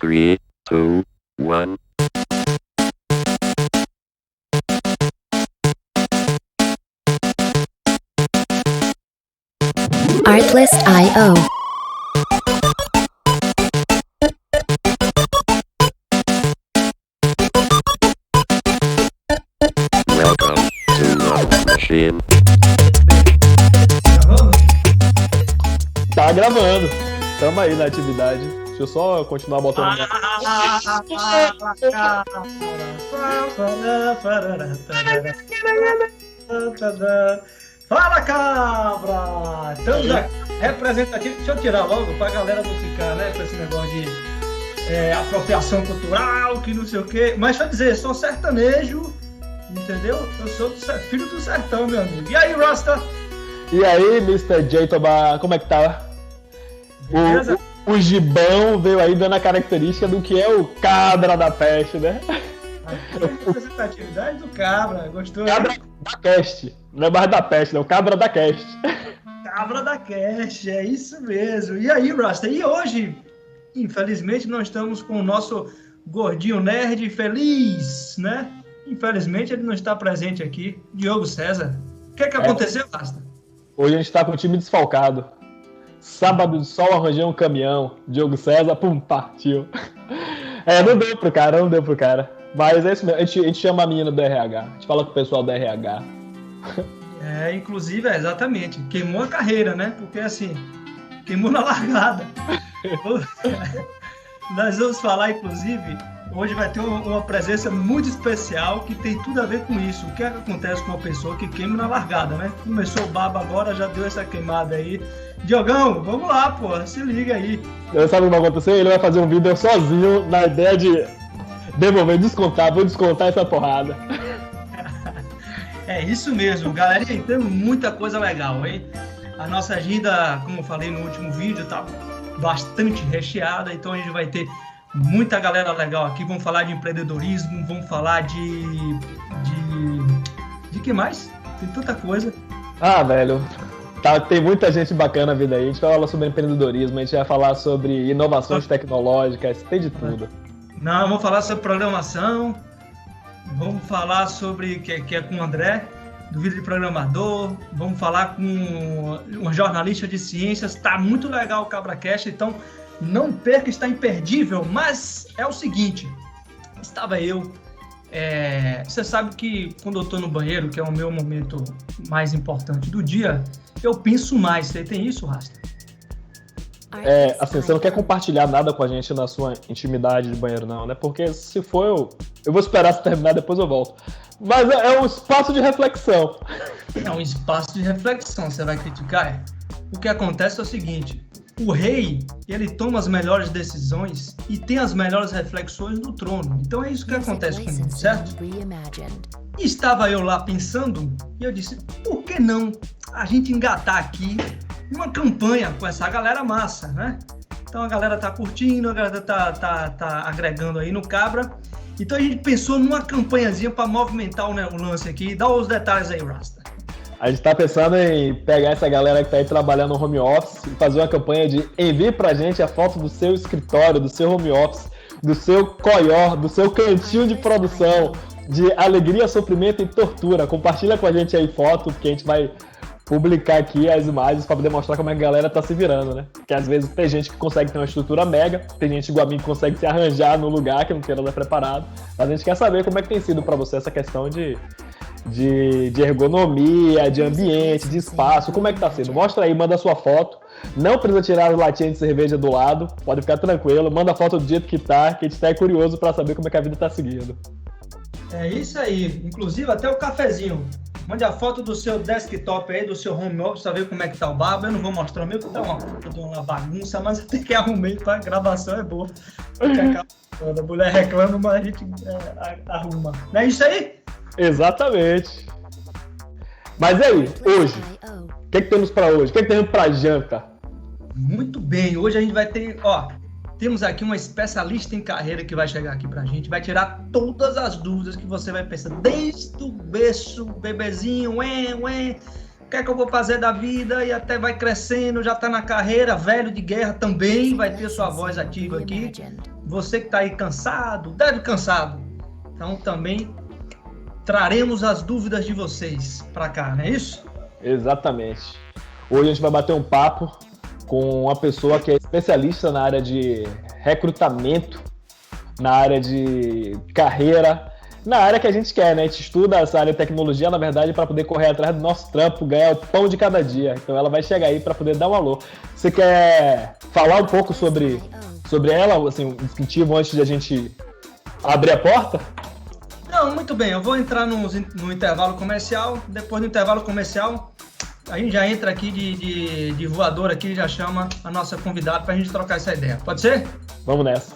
3, 2, 1. Artlist.io. Welcome to Love Machine. Tá gravando. Tamo aí na atividade. Deixa eu só continuar botando. Fala, cabra! Estamos aqui representativo. Deixa eu tirar logo pra galera não ficar, né, com esse negócio de apropriação cultural, que não sei o quê. Mas deixa eu dizer, sou sertanejo, entendeu? Eu sou filho do sertão, meu amigo. E aí, Rasta? E aí, Mr. J. Tobar, como é que tá? Beleza? O Gibão veio aí dando a característica do que é o cabra da peste, né? A representatividade do cabra, gostou? Cabra da cast. Não é mais da peste, não. Cabra da cast. Cabra da Cash, é isso mesmo. E aí, Rasta? E hoje, infelizmente, nós estamos com o nosso gordinho nerd feliz, né? Infelizmente, ele não está presente aqui. Diogo César. O que aconteceu, Rasta? Hoje a gente tá com o time desfalcado. Sábado de sol, arranjei um caminhão. Diogo César, pum, partiu. Não deu pro cara. Mas é isso mesmo, a gente chama a menina do RH. A gente fala com o pessoal do RH. Inclusive, exatamente. Queimou a carreira, né? Porque, assim, queimou na largada. Nós vamos falar, inclusive, hoje vai ter uma presença muito especial que tem tudo a ver com isso. O que é que acontece com uma pessoa que queima na largada, né? Começou o baba agora, já deu essa queimada aí. Diogão, vamos lá, pô, se liga aí. Sabe o que vai acontecer? Ele vai fazer um vídeo sozinho na ideia de devolver, vou descontar essa porrada. É isso mesmo, galera, e tem muita coisa legal, hein? A nossa agenda, como eu falei no último vídeo, tá bastante recheada, então a gente vai ter muita galera legal aqui. Vamos falar de empreendedorismo, vamos falar de que mais? Tem tanta coisa. Ah, velho, tem muita gente bacana vindo aí. A gente vai falar sobre empreendedorismo, a gente vai falar sobre inovações tecnológicas, tem de tudo. Não, vamos falar sobre programação, vamos falar sobre, que é com o André, do vídeo de programador, vamos falar com um jornalista de ciências. Tá muito legal o CabraCast, então não perca, está imperdível. Mas é o seguinte, estava eu, você sabe que quando eu tô no banheiro, que é o meu momento mais importante do dia, eu penso mais. Você tem isso, Rasta? Assim, você não quer compartilhar nada com a gente na sua intimidade de banheiro, não, né? Porque se for, eu vou esperar você terminar, depois eu volto. Mas é um espaço de reflexão. É um espaço de reflexão, você vai criticar? O que acontece é o seguinte, o rei, ele toma as melhores decisões e tem as melhores reflexões no trono. Então é isso que acontece comigo, certo? E estava eu lá pensando e eu disse, por que não a gente engatar aqui uma campanha com essa galera massa, né? Então a galera tá curtindo, a galera tá agregando aí no Cabra. Então a gente pensou numa campanhazinha para movimentar o lance aqui. Dá os detalhes aí, Rasta. A gente tá pensando em pegar essa galera que tá aí trabalhando no home office e fazer uma campanha de envie pra gente a foto do seu escritório, do seu home office, do seu coió, do seu cantinho de produção, de alegria, sofrimento e tortura. Compartilha com a gente aí foto, que a gente vai publicar aqui as imagens para poder mostrar como é que a galera tá se virando, né? Porque às vezes tem gente que consegue ter uma estrutura mega, tem gente igual a mim que consegue se arranjar no lugar, que não tem nada preparado. Mas a gente quer saber como é que tem sido para você essa questão de ergonomia, de ambiente, de espaço, como é que tá sendo? Mostra aí, manda a sua foto. Não precisa tirar as latinhas de cerveja do lado, pode ficar tranquilo, manda a foto do jeito que tá, que a gente tá curioso para saber como é que a vida tá seguindo. É isso aí, inclusive até o cafezinho. Mande a foto do seu desktop aí, do seu home office, pra ver como é que tá o baba. Eu não vou mostrar o meu, porque tá uma bagunça, mas eu tenho que arrumar pra gravação, é boa. A mulher reclama, mas a gente arruma. Não é isso aí? Exatamente. Mas e aí, hoje? O que temos pra hoje? O que temos pra janta? Muito bem, hoje a gente vai ter, temos aqui uma especialista em carreira que vai chegar aqui pra gente, vai tirar todas as dúvidas que você vai pensar, desde o berço, bebezinho, o que é que eu vou fazer da vida, e até vai crescendo, já tá na carreira, velho de guerra também, vai ter sua voz ativa aqui. você que está aí cansado, deve cansado. Então também traremos as dúvidas de vocês para cá, não é isso? Exatamente. Hoje a gente vai bater um papo com uma pessoa que é especialista na área de recrutamento, na área de carreira, na área que a gente quer, né? A gente estuda essa área de tecnologia, na verdade, para poder correr atrás do nosso trampo, ganhar o pão de cada dia. Então ela vai chegar aí para poder dar um alô. Você quer falar um pouco sobre ela, assim, um incentivo antes de a gente abrir a porta? Não, muito bem. Eu vou entrar no intervalo comercial. Depois do intervalo comercial, a gente já entra aqui de voador aqui e já chama a nossa convidada para a gente trocar essa ideia. Pode ser? Vamos nessa.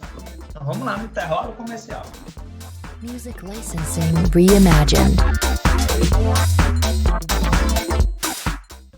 Então vamos lá no intervalo comercial. Music licensing reimagined.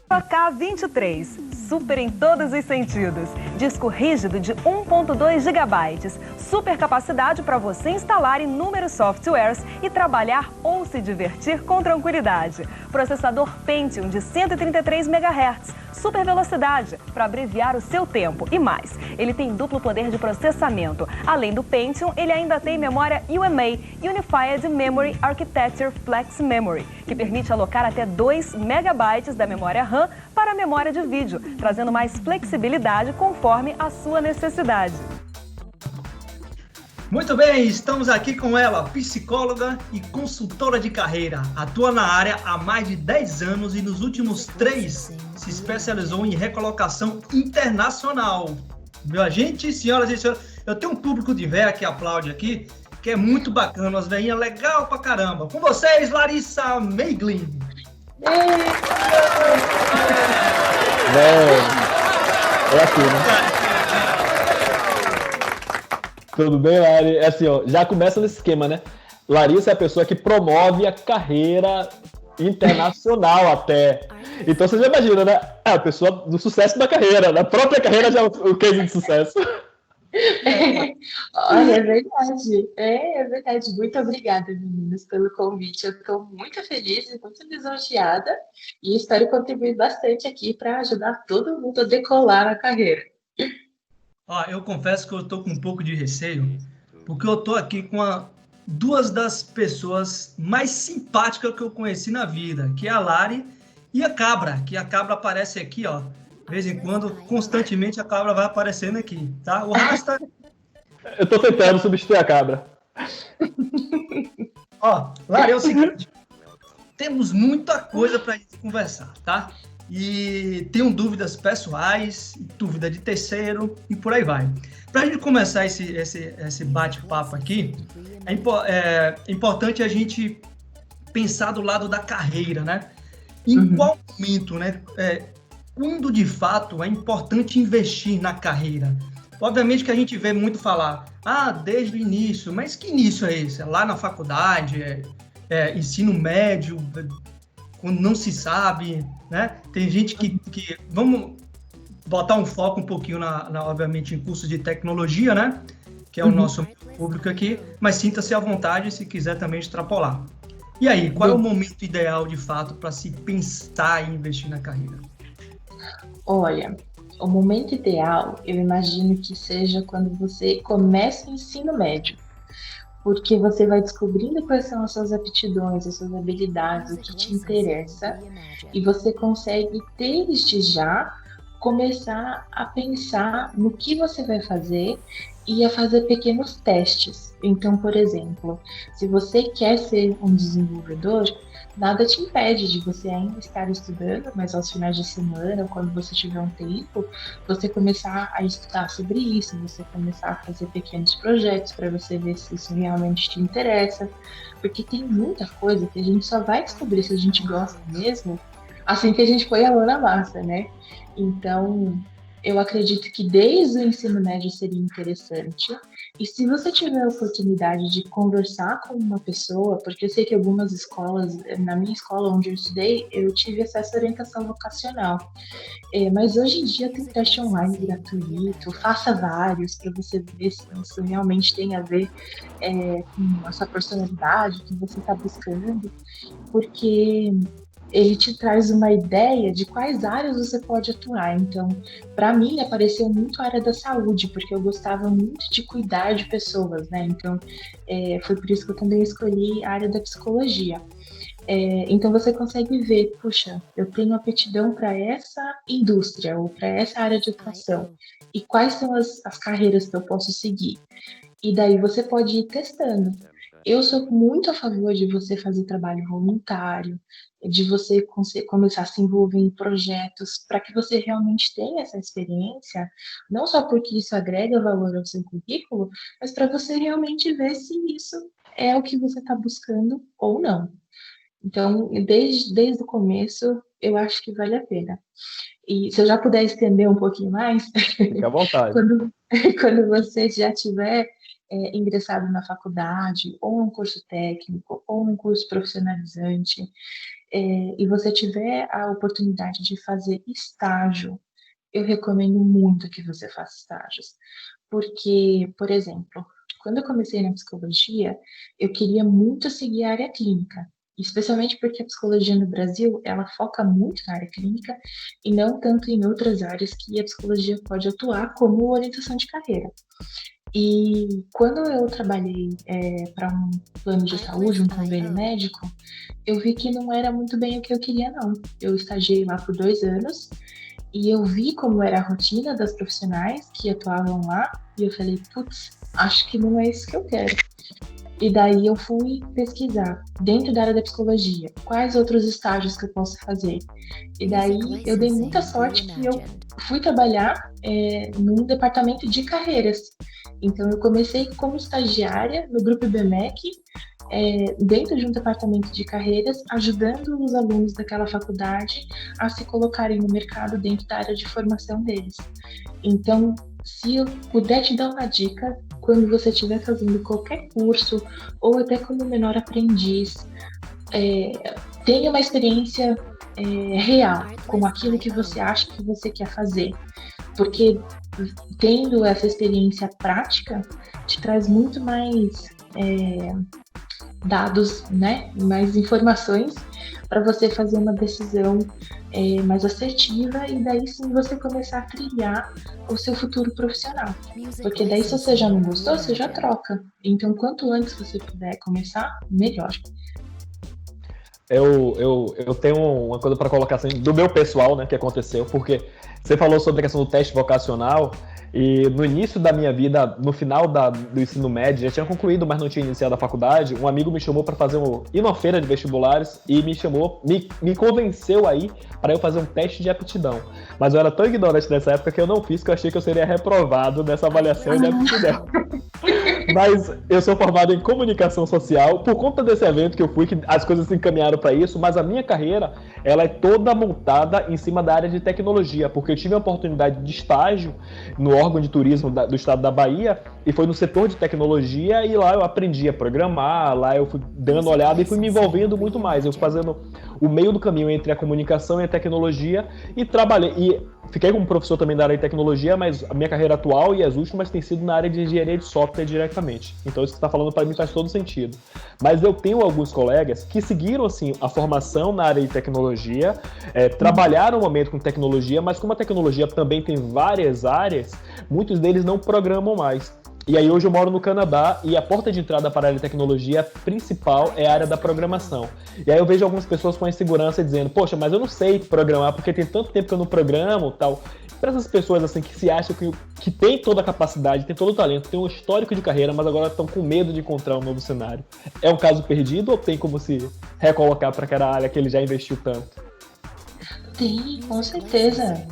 K23, super em todos os sentidos. Disco rígido de 1.2 GB, super capacidade para você instalar inúmeros softwares e trabalhar ou se divertir com tranquilidade. Processador Pentium de 133 MHz, super velocidade para abreviar o seu tempo e mais. Ele tem duplo poder de processamento. Além do Pentium, ele ainda tem memória UMA, Unified Memory Architecture Flex Memory, que permite alocar até 2 MB da memória RAM para a memória de vídeo, trazendo mais flexibilidade conforme a sua necessidade. Muito bem, estamos aqui com ela, psicóloga e consultora de carreira. Atua na área há mais de 10 anos e nos últimos 3 se especializou em recolocação internacional. Minha gente, senhoras e senhores, eu tenho um público de véia que aplaude aqui, que é muito bacana, umas veinhas legal pra caramba. Com vocês, Larissa Meiglin. É aqui, né? Tudo bem, Lari? É assim, ó, já começa nesse esquema, né? Larissa é a pessoa que promove a carreira internacional até. Então você já imagina, né? É a pessoa do sucesso da carreira, da própria carreira já é o case de sucesso. Olha, é verdade. É verdade. Muito obrigada, meninas, pelo convite. Eu estou muito feliz e muito lisonjeada e espero contribuir bastante aqui para ajudar todo mundo a decolar na carreira. Ó, eu confesso que eu tô com um pouco de receio, porque eu tô aqui com duas das pessoas mais simpáticas que eu conheci na vida, que é a Lari e a Cabra, que a Cabra aparece aqui, ó. De vez em quando, constantemente, a Cabra vai aparecendo aqui, tá? O resto... Eu tô tentando substituir a Cabra. Ó, Lari, é o seguinte, temos muita coisa pra gente conversar, tá? E tenho dúvidas pessoais, dúvida de terceiro e por aí vai. Para a gente começar esse bate-papo aqui, é importante a gente pensar do lado da carreira, né? Em qual momento, né? Quando de fato é importante investir na carreira? Obviamente que a gente vê muito falar, desde o início, mas que início é esse? É lá na faculdade, ensino médio, quando não se sabe, né? Tem gente que vamos botar um foco um pouquinho obviamente em curso de tecnologia, né? Que é o nosso público aqui, mas sinta-se à vontade se quiser também extrapolar. E aí, qual é o momento ideal de fato para se pensar em investir na carreira? Olha, o momento ideal, eu imagino que seja quando você começa o ensino médio. Porque você vai descobrindo quais são as suas aptidões, as suas habilidades, o que te interessa, e você consegue, desde já, começar a pensar no que você vai fazer e a fazer pequenos testes. Então, por exemplo, se você quer ser um desenvolvedor, nada te impede de você ainda estar estudando, mas aos finais de semana, ou quando você tiver um tempo, você começar a estudar sobre isso, você começar a fazer pequenos projetos para você ver se isso realmente te interessa, porque tem muita coisa que a gente só vai descobrir se a gente gosta mesmo assim que a gente põe a mão na massa, né? Então, eu acredito que desde o ensino médio seria interessante. E se você tiver a oportunidade de conversar com uma pessoa, porque eu sei que algumas escolas, na minha escola onde eu estudei, eu tive acesso à orientação vocacional. Mas hoje em dia tem teste online gratuito, faça vários para você ver se isso realmente tem a ver com a sua personalidade, o que você está buscando. Porque ele te traz uma ideia de quais áreas você pode atuar. Então, para mim, apareceu muito a área da saúde, porque eu gostava muito de cuidar de pessoas, né? Então, foi por isso que eu também escolhi a área da psicologia. Então você consegue ver, puxa, eu tenho aptidão para essa indústria ou para essa área de atuação e quais são as carreiras que eu posso seguir. E daí você pode ir testando. Eu sou muito a favor de você fazer trabalho voluntário, de você começar a se envolver em projetos para que você realmente tenha essa experiência, não só porque isso agrega valor ao seu currículo, mas para você realmente ver se isso é o que você está buscando ou não. Então, desde o começo, eu acho que vale a pena. E se eu já puder estender um pouquinho mais, Fique à vontade. quando você já tiver ingressado na faculdade, ou um curso técnico, ou um curso profissionalizante, e você tiver a oportunidade de fazer estágio, eu recomendo muito que você faça estágios. Porque, por exemplo, quando eu comecei na psicologia, eu queria muito seguir a área clínica. Especialmente porque a psicologia no Brasil, ela foca muito na área clínica e não tanto em outras áreas que a psicologia pode atuar, como orientação de carreira. E quando eu trabalhei para um plano de saúde, um convênio médico, eu vi que não era muito bem o que eu queria, não. Eu estagiei lá por 2 anos e eu vi como era a rotina das profissionais que atuavam lá e eu falei, putz, acho que não é isso que eu quero. E daí eu fui pesquisar, dentro da área da psicologia, quais outros estágios que eu posso fazer. E daí eu dei muita sorte que eu fui trabalhar num departamento de carreiras. Então eu comecei como estagiária no grupo IBMEC, dentro de um departamento de carreiras, ajudando os alunos daquela faculdade a se colocarem no mercado dentro da área de formação deles. Então, se eu puder te dar uma dica, quando você estiver fazendo qualquer curso, ou até como menor aprendiz, tenha uma experiência real com aquilo que você acha que você quer fazer. Porque tendo essa experiência prática, te traz muito mais dados, né? Mais informações para você fazer uma decisão mais assertiva e daí sim você começar a trilhar o seu futuro profissional. Porque daí se você já não gostou, você já troca. Então quanto antes você puder começar, melhor. Eu tenho uma coisa para colocar assim, do meu pessoal, né, que aconteceu, porque você falou sobre a questão do teste vocacional. E no início da minha vida, no final do ensino médio, já tinha concluído, mas não tinha iniciado a faculdade, um amigo me chamou para ir numa feira de vestibulares e me convenceu aí para eu fazer um teste de aptidão. Mas eu era tão ignorante nessa época que eu não fiz, que eu achei que eu seria reprovado nessa avaliação de aptidão. Mas eu sou formado em comunicação social, por conta desse evento que eu fui, que as coisas se encaminharam para isso, mas a minha carreira, ela é toda montada em cima da área de tecnologia, porque eu tive a oportunidade de estágio no órgão de turismo do estado da Bahia, e foi no setor de tecnologia, e lá eu aprendi a programar, lá eu fui dando olhada e fui me envolvendo muito mais, eu fui fazendo o meio do caminho entre a comunicação e a tecnologia, e trabalhei, e fiquei como professor também da área de tecnologia, mas a minha carreira atual e as últimas tem sido na área de engenharia de software diretamente. Então isso que você está falando para mim faz todo sentido. Mas eu tenho alguns colegas que seguiram assim a formação na área de tecnologia, trabalharam um momento com tecnologia, mas como a tecnologia também tem várias áreas, muitos deles não programam mais. E aí hoje eu moro no Canadá e a porta de entrada para a área de tecnologia principal é a área da programação. E aí eu vejo algumas pessoas com insegurança dizendo, poxa, mas eu não sei programar porque tem tanto tempo que eu não programo, tal. Para essas pessoas assim que se acham que tem toda a capacidade, tem todo o talento, tem um histórico de carreira, mas agora estão com medo de encontrar um novo cenário. É um caso perdido ou tem como se recolocar para aquela área que ele já investiu tanto? Tem, com certeza.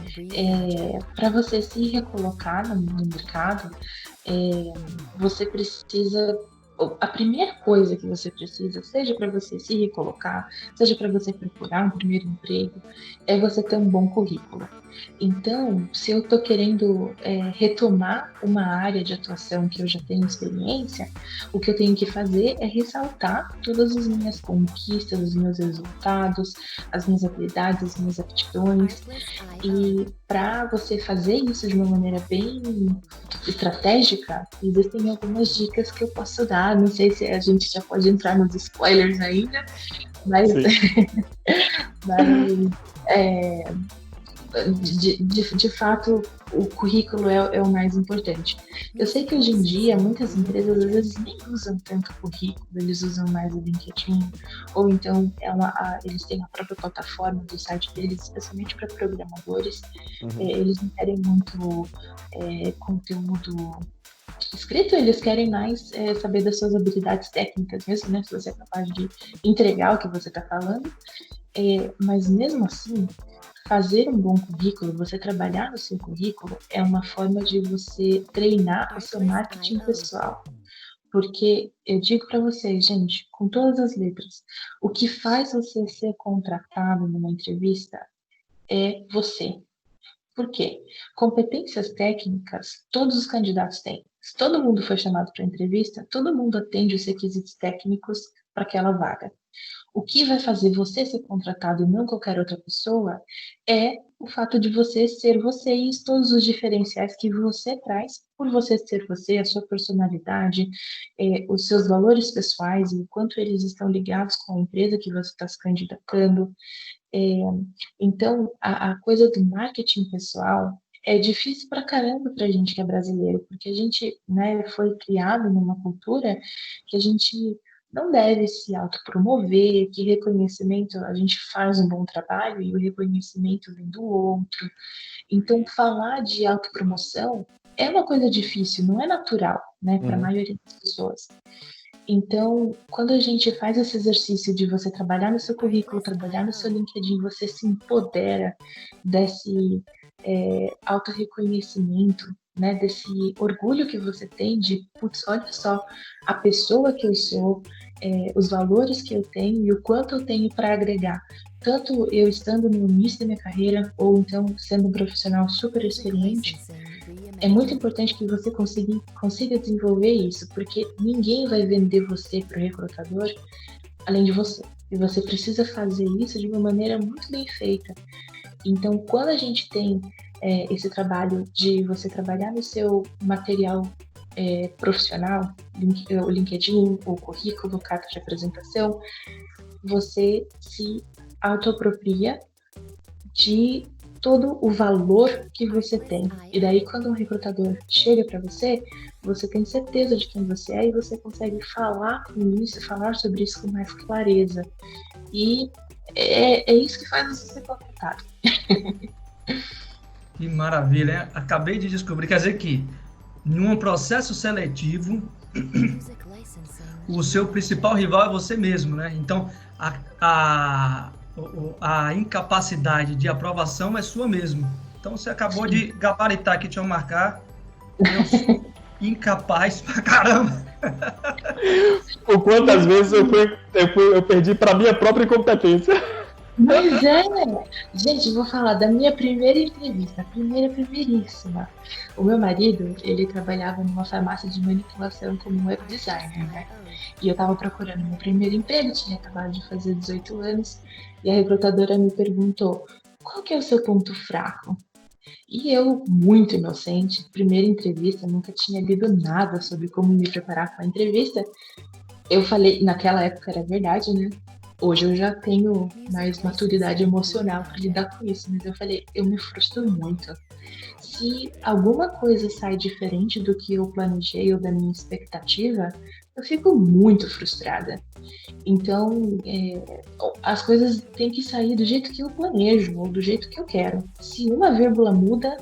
Para você se recolocar no mercado, você precisa. A primeira coisa que você precisa, seja para você se recolocar, seja para você procurar um primeiro emprego, é você ter um bom currículo. Então, se eu estou querendo retomar uma área de atuação que eu já tenho experiência, o que eu tenho que fazer é ressaltar todas as minhas conquistas, os meus resultados, as minhas habilidades, as minhas aptidões. E para você fazer isso de uma maneira bem estratégica, existem algumas dicas que eu posso dar. Não sei se a gente já pode entrar nos spoilers ainda, Mas, Sim. mas de fato, o currículo é o mais importante. Eu sei que hoje em dia muitas empresas às vezes nem usam tanto o currículo, eles usam mais o LinkedIn, ou então eles têm a própria plataforma do site deles, especialmente para programadores. Eles não querem muito conteúdo escrito, eles querem mais saber das suas habilidades técnicas mesmo, né? Se você é capaz de entregar o que você está falando. Mas mesmo assim, fazer um bom currículo, você trabalhar no seu currículo, é uma forma de você treinar o seu marketing pessoal. Porque eu digo para vocês, gente, com todas as letras, o que faz você ser contratado numa entrevista é você. Por quê? Competências técnicas, todos os candidatos têm. Se todo mundo foi chamado para entrevista, todo mundo atende os requisitos técnicos para aquela vaga. O que vai fazer você ser contratado e não qualquer outra pessoa é o fato de você ser você e todos os diferenciais que você traz por você ser você, a sua personalidade, os seus valores pessoais e o quanto eles estão ligados com a empresa que você está se candidatando. Então, a coisa do marketing pessoal é difícil pra caramba pra gente que é brasileiro, porque a gente, né, foi criado numa cultura que a gente não deve se autopromover, que reconhecimento, a gente faz um bom trabalho e o reconhecimento vem do outro. Então, falar de autopromoção é uma coisa difícil, não é natural, né, para a maioria das pessoas. Então, quando a gente faz esse exercício de você trabalhar no seu currículo, trabalhar no seu LinkedIn, você se empodera desse autorreconhecimento, né, desse orgulho que você tem de, putz, olha só, a pessoa que eu sou, os valores que eu tenho e o quanto eu tenho para agregar. Tanto eu estando no início da minha carreira, ou então sendo um profissional super experiente, é muito importante que você consiga desenvolver isso, porque ninguém vai vender você para o recrutador além de você. E você precisa fazer isso de uma maneira muito bem feita. Então, quando a gente tem esse trabalho de você trabalhar no seu material profissional, o LinkedIn, o currículo, carta de apresentação, você se autoapropria de todo o valor que você tem. E daí, quando um recrutador chega para você, você tem certeza de quem você é e você consegue falar sobre isso com mais clareza. E é isso que faz você ser contratado. Que maravilha, hein? Acabei de descobrir, quer dizer que em um processo seletivo, o seu principal rival é você mesmo, né? Então, a incapacidade de aprovação é sua mesmo. Então, você acabou de gabaritar aqui, deixa eu marcar. Eu sou incapaz pra caramba. Por quantas vezes eu perdi para minha própria incompetência. Mas gente, vou falar da minha primeira entrevista, primeiríssima. O meu marido, ele trabalhava numa farmácia de manipulação como web designer, né? E eu tava procurando meu primeiro emprego, tinha acabado de fazer 18 anos, e a recrutadora me perguntou, qual que é o seu ponto fraco? E eu, muito inocente, primeira entrevista, nunca tinha lido nada sobre como me preparar para a entrevista. Eu falei, naquela época era verdade, né? Hoje eu já tenho mais maturidade emocional para lidar com isso, mas eu falei, eu me frustro muito. Se alguma coisa sai diferente do que eu planejei ou da minha expectativa, eu fico muito frustrada. Então, as coisas têm que sair do jeito que eu planejo ou do jeito que eu quero. Se uma vírgula muda,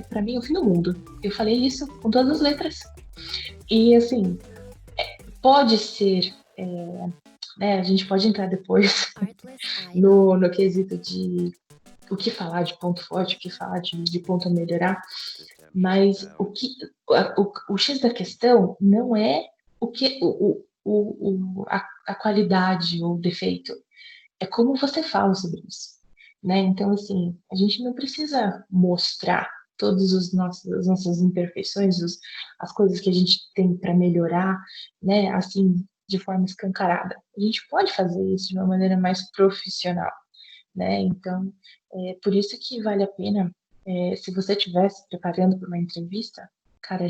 para mim é o fim do mundo. Eu falei isso com todas as letras. E assim, pode ser... a gente pode entrar depois no quesito de o que falar de ponto forte, o que falar de ponto a melhorar, mas o X da questão não é a qualidade ou o defeito, é como você fala sobre isso, né? Então, assim, a gente não precisa mostrar todas as nossas imperfeições, as coisas que a gente tem para melhorar, né? Assim, de forma escancarada. A gente pode fazer isso de uma maneira mais profissional, né? Então, por isso que vale a pena, se você estiver se preparando para uma entrevista, cara,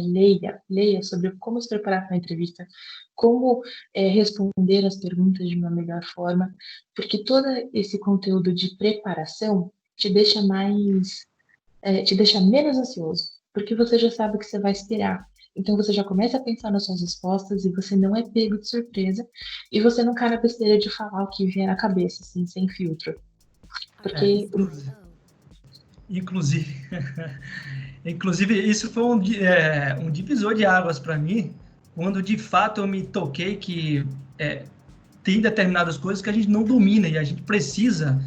leia sobre como se preparar para a entrevista, como responder as perguntas de uma melhor forma, porque todo esse conteúdo de preparação te deixa te deixa menos ansioso, porque você já sabe o que você vai esperar. Então você já começa a pensar nas suas respostas e você não é pego de surpresa e você não cai na besteira de falar o que vier na cabeça, assim, sem filtro. Porque Inclusive, inclusive isso foi um divisor de águas para mim, quando de fato eu me toquei que tem determinadas coisas que a gente não domina e a gente precisa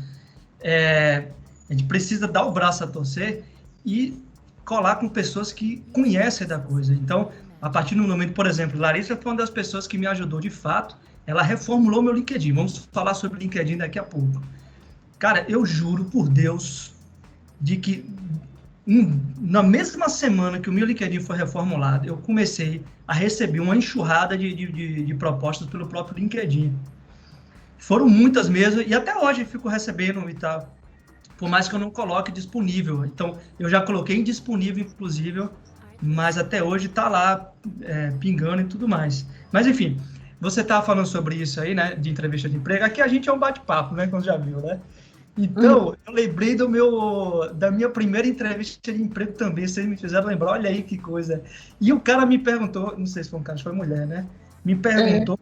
dar o braço a torcer e colar com pessoas que conhecem da coisa. Então, a partir do momento, por exemplo, Larissa foi uma das pessoas que me ajudou de fato, ela reformulou meu LinkedIn. Vamos falar sobre o LinkedIn daqui a pouco. Cara, eu juro por Deus de que na mesma semana que o meu LinkedIn foi reformulado, eu comecei a receber uma enxurrada de propostas pelo próprio LinkedIn. Foram muitas mesmo, e até hoje eu fico recebendo e tal, por mais que eu não coloque disponível. Então, eu já coloquei indisponível, inclusive, mas até hoje está lá pingando e tudo mais. Mas, enfim, você estava falando sobre isso aí, né, de entrevista de emprego. Aqui a gente é um bate-papo, né, como já viu, né? Então, eu lembrei da minha primeira entrevista de emprego também, vocês me fizeram lembrar, olha aí que coisa. E o cara me perguntou, não sei se foi um cara, foi mulher, né? Me perguntou,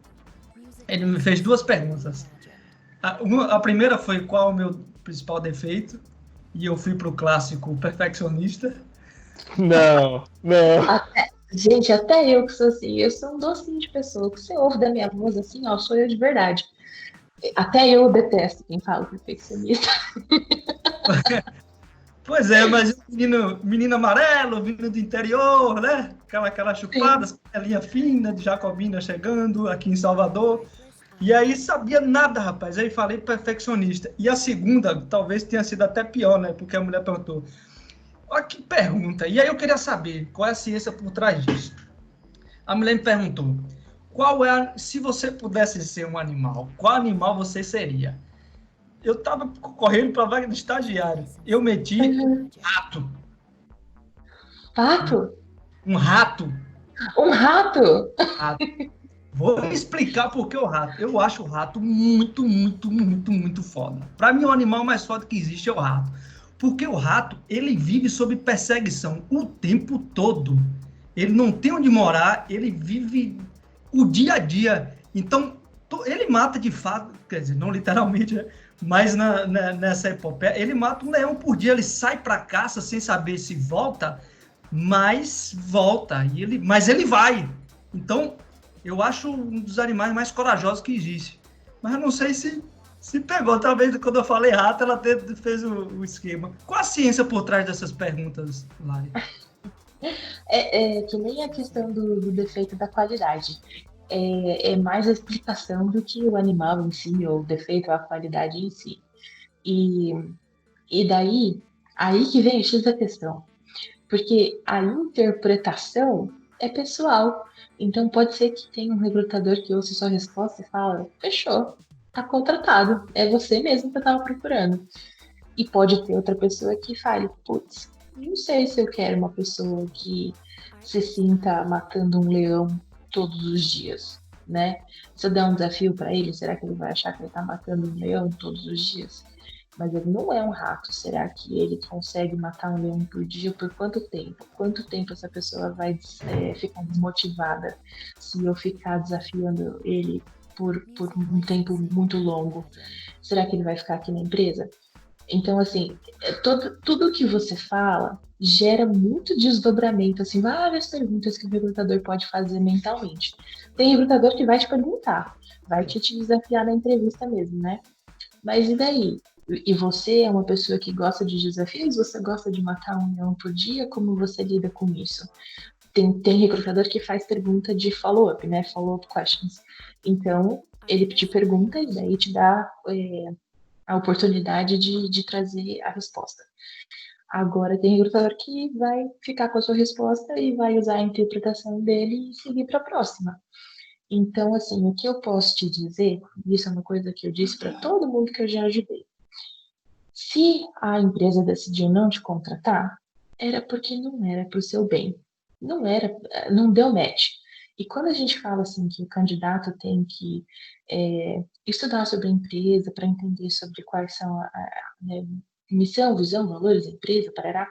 ele me fez duas perguntas. A primeira foi qual o meu principal defeito, e eu fui pro clássico perfeccionista. Não. Gente, até eu que sou assim, eu sou um docinho de pessoa, que você ouve da minha voz assim, ó, sou eu de verdade. Até eu detesto quem fala perfeccionista. Pois é, mas menino amarelo, vindo do interior, né? Aquela chupada, linha fina de Jacobina chegando aqui em Salvador. E aí sabia nada, rapaz. Aí falei perfeccionista. E a segunda talvez tenha sido até pior, né? Porque a mulher perguntou, olha que pergunta. E aí eu queria saber qual é a ciência por trás disso. A mulher me perguntou, se você pudesse ser um animal, qual animal você seria? Eu tava correndo para a vaga de estagiário. Eu meti rato. Pato? Um rato. Um rato? Rato. Vou explicar por que o rato. Eu acho o rato muito, muito, muito, muito foda. Para mim, o animal mais foda que existe é o rato. Porque o rato, ele vive sob perseguição o tempo todo. Ele não tem onde morar, ele vive o dia a dia. Então, ele mata de fato, quer dizer, não literalmente, né? Mas nessa epopeia, ele mata um leão por dia, ele sai para caça sem saber se volta, mas volta, mas ele vai. Então, eu acho um dos animais mais corajosos que existe. Mas eu não sei se pegou, talvez quando eu falei rato, ela fez o esquema. Qual a ciência por trás dessas perguntas, Lari? Que nem a questão do defeito da qualidade. É mais a explicação do que o animal em si, ou o defeito ou a qualidade em si. E daí, aí que vem o X da questão. Porque a interpretação é pessoal. Então pode ser que tenha um recrutador que ouça sua resposta e fala, fechou, tá contratado, é você mesmo que eu tava procurando. E pode ter outra pessoa que fale, putz, não sei se eu quero uma pessoa que se sinta matando um leão todos os dias, né? Se eu der um desafio para ele, será que ele vai achar que ele tá matando um leão todos os dias? Mas ele não é um rato. Será que ele consegue matar um leão por dia? Por quanto tempo? Quanto tempo essa pessoa vai ficar desmotivada se eu ficar desafiando ele por um tempo muito longo? Será que ele vai ficar aqui na empresa? Então, assim, tudo que você fala gera muito desdobramento, assim, várias perguntas que o recrutador pode fazer mentalmente. Tem recrutador que vai te perguntar, vai te desafiar na entrevista mesmo, né? Mas e daí? E você é uma pessoa que gosta de desafios? Você gosta de matar um leão por dia? Como você lida com isso? Tem recrutador que faz pergunta de follow-up, né? Follow-up questions. Então, ele te pergunta e daí te dá a oportunidade de trazer a resposta. Agora, tem recrutador que vai ficar com a sua resposta e vai usar a interpretação dele e seguir para a próxima. Então, assim, o que eu posso te dizer, isso é uma coisa que eu disse para todo mundo que eu já ajudei. Se a empresa decidiu não te contratar, era porque não era para o seu bem. não deu match. E quando a gente fala assim que o candidato tem que estudar sobre a empresa para entender sobre quais são né, missão, visão, valores da empresa, parará,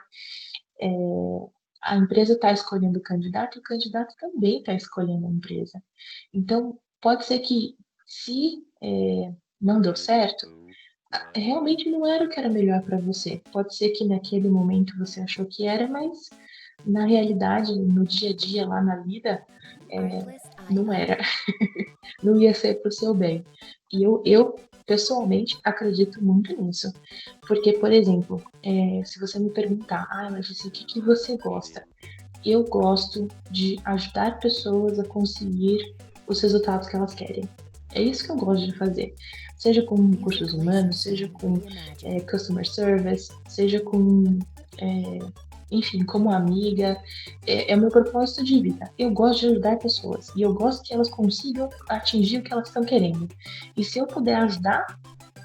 a empresa está escolhendo o candidato também está escolhendo a empresa. Então, pode ser que se não deu certo, realmente não era o que era melhor para você. Pode ser que naquele momento você achou que era, mas na realidade, no dia a dia, lá na vida, não era. Não ia ser para o seu bem. E eu, pessoalmente, acredito muito nisso. Porque, por exemplo, se você me perguntar, Larissa, o que você gosta? Eu gosto de ajudar pessoas a conseguir os resultados que elas querem. É isso que eu gosto de fazer. Seja com recursos humanos, seja com customer service, seja com... enfim, como amiga, é o meu propósito de vida. Eu gosto de ajudar pessoas e eu gosto que elas consigam atingir o que elas estão querendo. E se eu puder ajudar,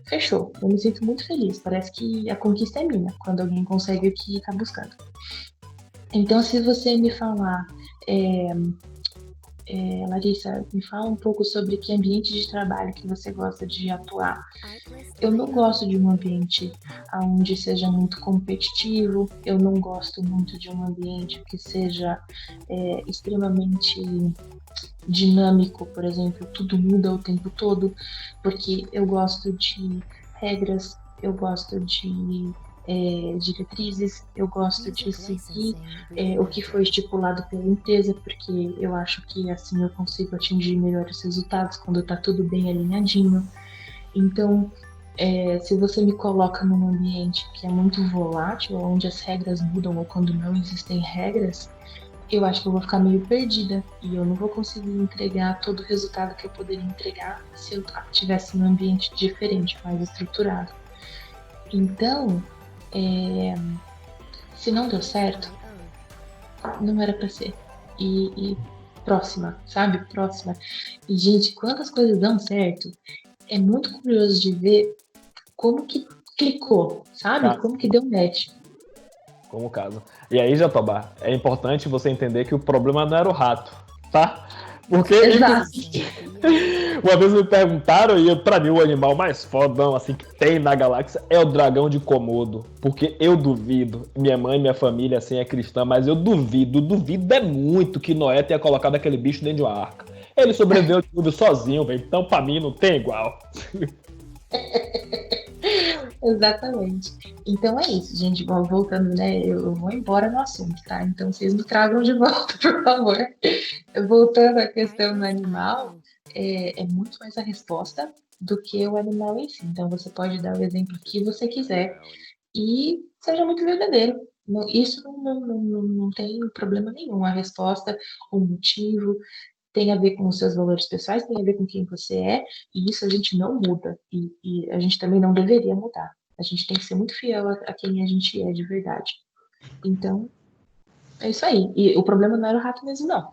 fechou. Eu me sinto muito feliz. Parece que a conquista é minha quando alguém consegue o que está buscando. Então, se você me falar, Larissa, me fala um pouco sobre que ambiente de trabalho que você gosta de atuar. Eu não gosto de um ambiente onde seja muito competitivo, eu não gosto muito de um ambiente que seja extremamente dinâmico, por exemplo, tudo muda o tempo todo, porque eu gosto de regras, eu gosto de diretrizes, eu gosto de seguir o que foi estipulado pela empresa, porque eu acho que assim eu consigo atingir melhores resultados quando está tudo bem alinhadinho. Então, se você me coloca num ambiente que é muito volátil, onde as regras mudam ou quando não existem regras, eu acho que eu vou ficar meio perdida e eu não vou conseguir entregar todo o resultado que eu poderia entregar se eu tivesse num ambiente diferente, mais estruturado. Então, se não deu certo, não era pra ser. E próxima, sabe? Próxima. E, gente, quando as coisas dão certo, é muito curioso de ver como que clicou, sabe? Como que deu match. Como caso. E aí, Jatobá, é importante você entender que o problema não era o rato, tá? Porque uma vez me perguntaram, e pra mim o animal mais fodão assim, que tem na galáxia é o dragão de Komodo. Porque eu duvido, minha mãe e minha família assim é cristã, mas eu duvido muito que Noé tenha colocado aquele bicho dentro de uma arca. Ele sobreviveu tudo sozinho, velho. Então pra mim não tem igual. Exatamente. Então é isso, gente. Bom, voltando, né? Eu vou embora no assunto, tá? Então vocês me tragam de volta, por favor. Voltando à questão do animal, é muito mais a resposta do que o animal em si. Então você pode dar o exemplo que você quiser e seja muito verdadeiro. Isso não tem problema nenhum. A resposta, o motivo, tem a ver com os seus valores pessoais, tem a ver com quem você é, e isso a gente não muda, e a gente também não deveria mudar. A gente tem que ser muito fiel a quem a gente é de verdade. Então, é isso aí. E o problema não era o rato mesmo, não.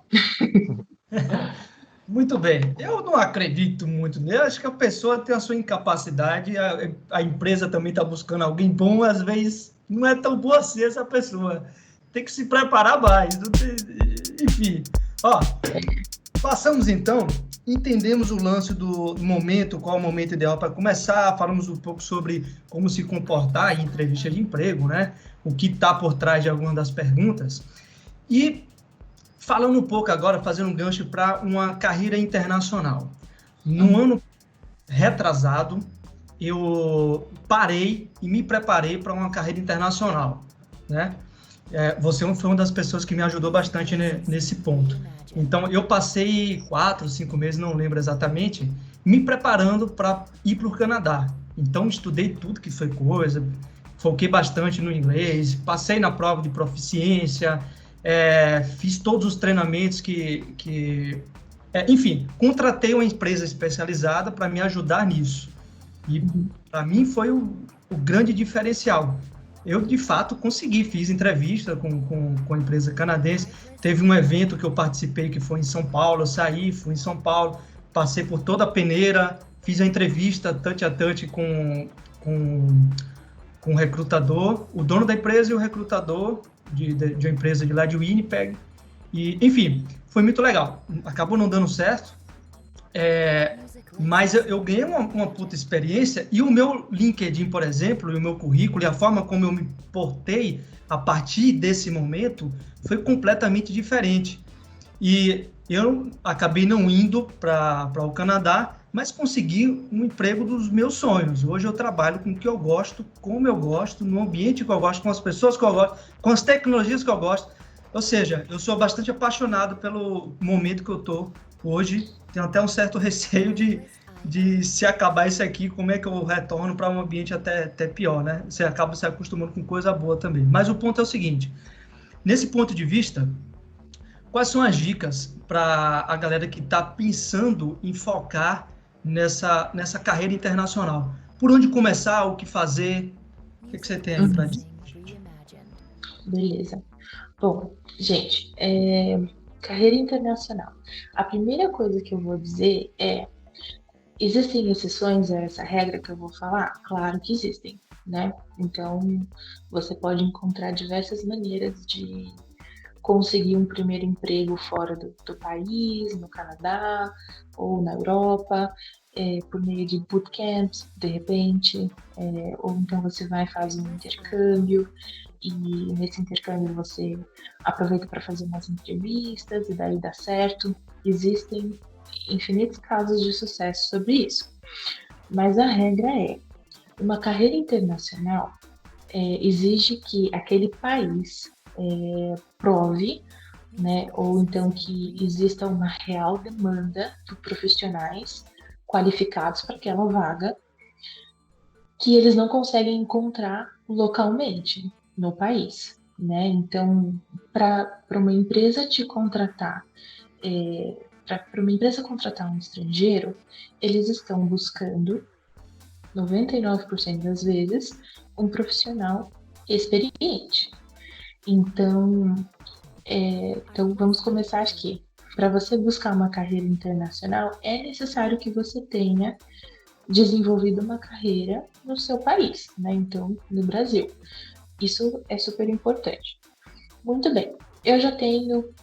Muito bem. Eu não acredito muito nele. Acho que a pessoa tem a sua incapacidade, a empresa também está buscando alguém bom, às vezes não é tão boa assim essa pessoa. Tem que se preparar mais. Enfim, ó... Passamos então, entendemos o lance do momento, qual é o momento ideal para começar, falamos um pouco sobre como se comportar em entrevista de emprego, né? O que está por trás de algumas das perguntas. E falando um pouco agora, fazendo um gancho para uma carreira internacional. No ano retrasado, eu parei e me preparei para uma carreira internacional, né? Você foi uma das pessoas que me ajudou bastante nesse ponto. Então, eu passei 4, 5 meses, não lembro exatamente, me preparando para ir para o Canadá. Então, estudei tudo que foi coisa, foquei bastante no inglês, passei na prova de proficiência, fiz todos os treinamentos enfim, contratei uma empresa especializada para me ajudar nisso. E, para mim, foi o grande diferencial. Eu, de fato, consegui, fiz entrevista com a empresa canadense, teve um evento que eu participei que foi em São Paulo, eu saí, fui em São Paulo, passei por toda a peneira, fiz a entrevista tante a tante com o recrutador, o dono da empresa e o recrutador de uma empresa de lá de Winnipeg, E, enfim, foi muito legal. Acabou não dando certo, mas eu ganhei uma puta experiência, e o meu LinkedIn, por exemplo, e o meu currículo, e a forma como eu me portei a partir desse momento foi completamente diferente. E eu acabei não indo para o Canadá, mas consegui um emprego dos meus sonhos. Hoje eu trabalho com o que eu gosto, como eu gosto, no ambiente que eu gosto, com as pessoas que eu gosto, com as tecnologias que eu gosto. Ou seja, eu sou bastante apaixonado pelo momento que eu estou hoje. Tenho até um certo receio de se acabar isso aqui, como é que eu retorno para um ambiente até pior, né? Você acaba se acostumando com coisa boa também. Mas o ponto é o seguinte, nesse ponto de vista, quais são as dicas para a galera que está pensando em focar nessa carreira internacional? Por onde começar, o que fazer? O que você tem aí para dizer? Beleza. Bom, gente, carreira internacional. A primeira coisa que eu vou dizer é: existem exceções a essa regra que eu vou falar? Claro que existem, né? Então, você pode encontrar diversas maneiras de conseguir um primeiro emprego fora do país, no Canadá ou na Europa, por meio de bootcamps, de repente, ou então você vai fazer um intercâmbio, e nesse intercâmbio você aproveita para fazer umas entrevistas e daí dá certo. Existem infinitos casos de sucesso sobre isso. Mas a regra é: uma carreira internacional exige que aquele país prove, né, ou então que exista uma real demanda por profissionais qualificados para aquela vaga, que eles não conseguem encontrar localmente no país, né? Então, para uma empresa te contratar, para uma empresa contratar um estrangeiro, eles estão buscando, 99% das vezes, um profissional experiente. Então vamos começar aqui. Para você buscar uma carreira internacional, é necessário que você tenha desenvolvido uma carreira no seu país, né? Então, no Brasil. Isso é super importante. Muito bem. Eu já tenho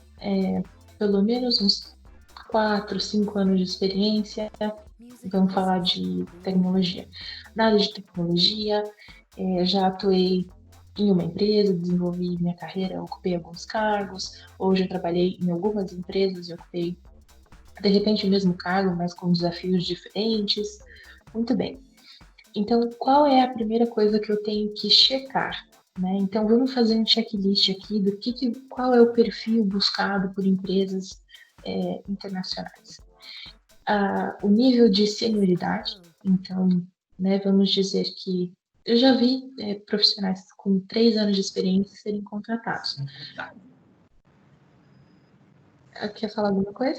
pelo menos uns 4, 5 anos de experiência. Vamos falar de tecnologia. Na área de tecnologia, já atuei em uma empresa, desenvolvi minha carreira, ocupei alguns cargos. Hoje eu trabalhei em algumas empresas e ocupei, de repente, o mesmo cargo, mas com desafios diferentes. Muito bem. Então, qual é a primeira coisa que eu tenho que checar, né? Então, vamos fazer um checklist aqui do qual é o perfil buscado por empresas internacionais. O nível de senioridade. Então, né, vamos dizer que eu já vi profissionais com 3 anos de experiência serem contratados. Quer falar alguma coisa?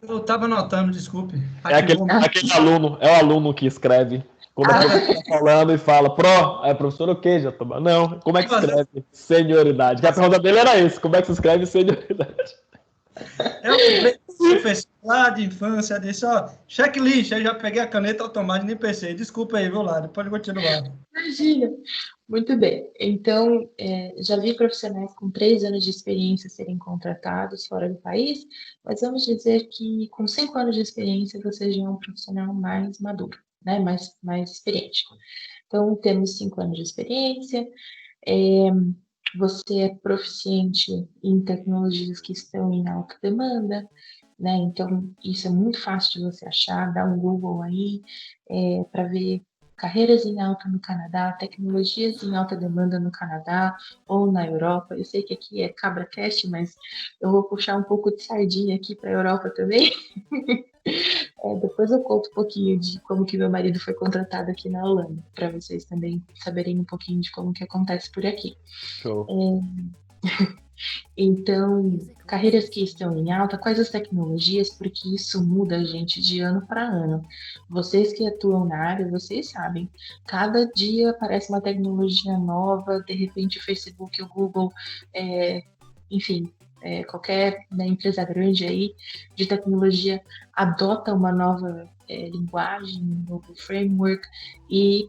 Eu estava anotando, desculpe. Aquele aluno, é o aluno que escreve. Quando a professora está falando e fala, professor, o quê, Jatobá? Não, como é que escreve senioridade? Que a pergunta dele era isso, como é que se escreve senioridade? Eu professor lá de infância disse, checklist, aí já peguei a caneta automática e nem pensei. Desculpa aí, viu, Lado? Pode continuar. Imagina. Muito bem. Então, já vi profissionais com 3 anos de experiência serem contratados fora do país, mas vamos dizer que com 5 anos de experiência você já é um profissional mais maduro, né? Mais experiente. Então, temos 5 anos de experiência, você é proficiente em tecnologias que estão em alta demanda, né? Então, isso é muito fácil de você achar, dá um Google aí para ver carreiras em alta no Canadá, tecnologias em alta demanda no Canadá ou na Europa. Eu sei que aqui é CabraCast, mas eu vou puxar um pouco de sardinha aqui para a Europa também. Depois eu conto um pouquinho de como que meu marido foi contratado aqui na Holanda, para vocês também saberem um pouquinho de como que acontece por aqui. Show. Então, carreiras que estão em alta, quais as tecnologias, porque isso muda, gente, de ano para ano. Vocês que atuam na área, vocês sabem, cada dia aparece uma tecnologia nova, de repente o Facebook, o Google, enfim, qualquer empresa grande aí de tecnologia adota uma nova linguagem, um novo framework e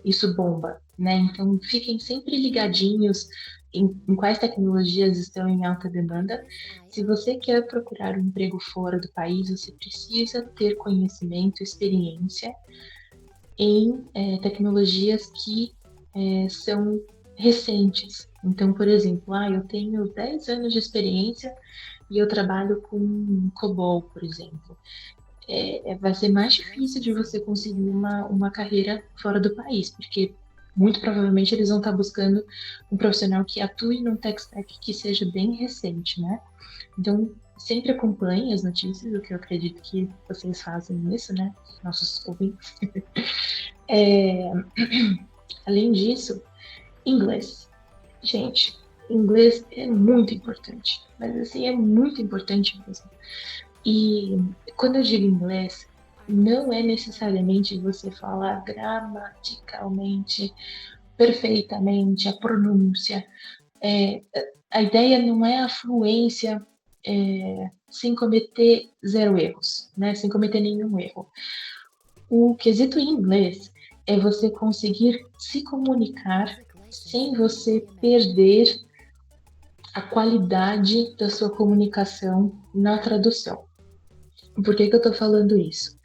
isso bomba, né? Então, fiquem sempre ligadinhos em quais tecnologias estão em alta demanda. Se você quer procurar um emprego fora do país, você precisa ter conhecimento, experiência em tecnologias que são recentes. Então, por exemplo, eu tenho 10 anos de experiência e eu trabalho com COBOL, por exemplo. Vai ser mais difícil de você conseguir uma carreira fora do país, porque muito provavelmente eles vão estar buscando um profissional que atue num tech stack que seja bem recente, né? Então, sempre acompanhe as notícias, o que eu acredito que vocês fazem isso, né? Nossos ouvintes. Além disso, inglês. Gente, inglês é muito importante, mas assim, é muito importante mesmo. E quando eu digo inglês, não é necessariamente você falar gramaticalmente, perfeitamente, a pronúncia. A ideia não é a fluência sem cometer zero erros, né? Sem cometer nenhum erro. O quesito em inglês é você conseguir se comunicar sem você perder a qualidade da sua comunicação na tradução. Por que eu estou falando isso?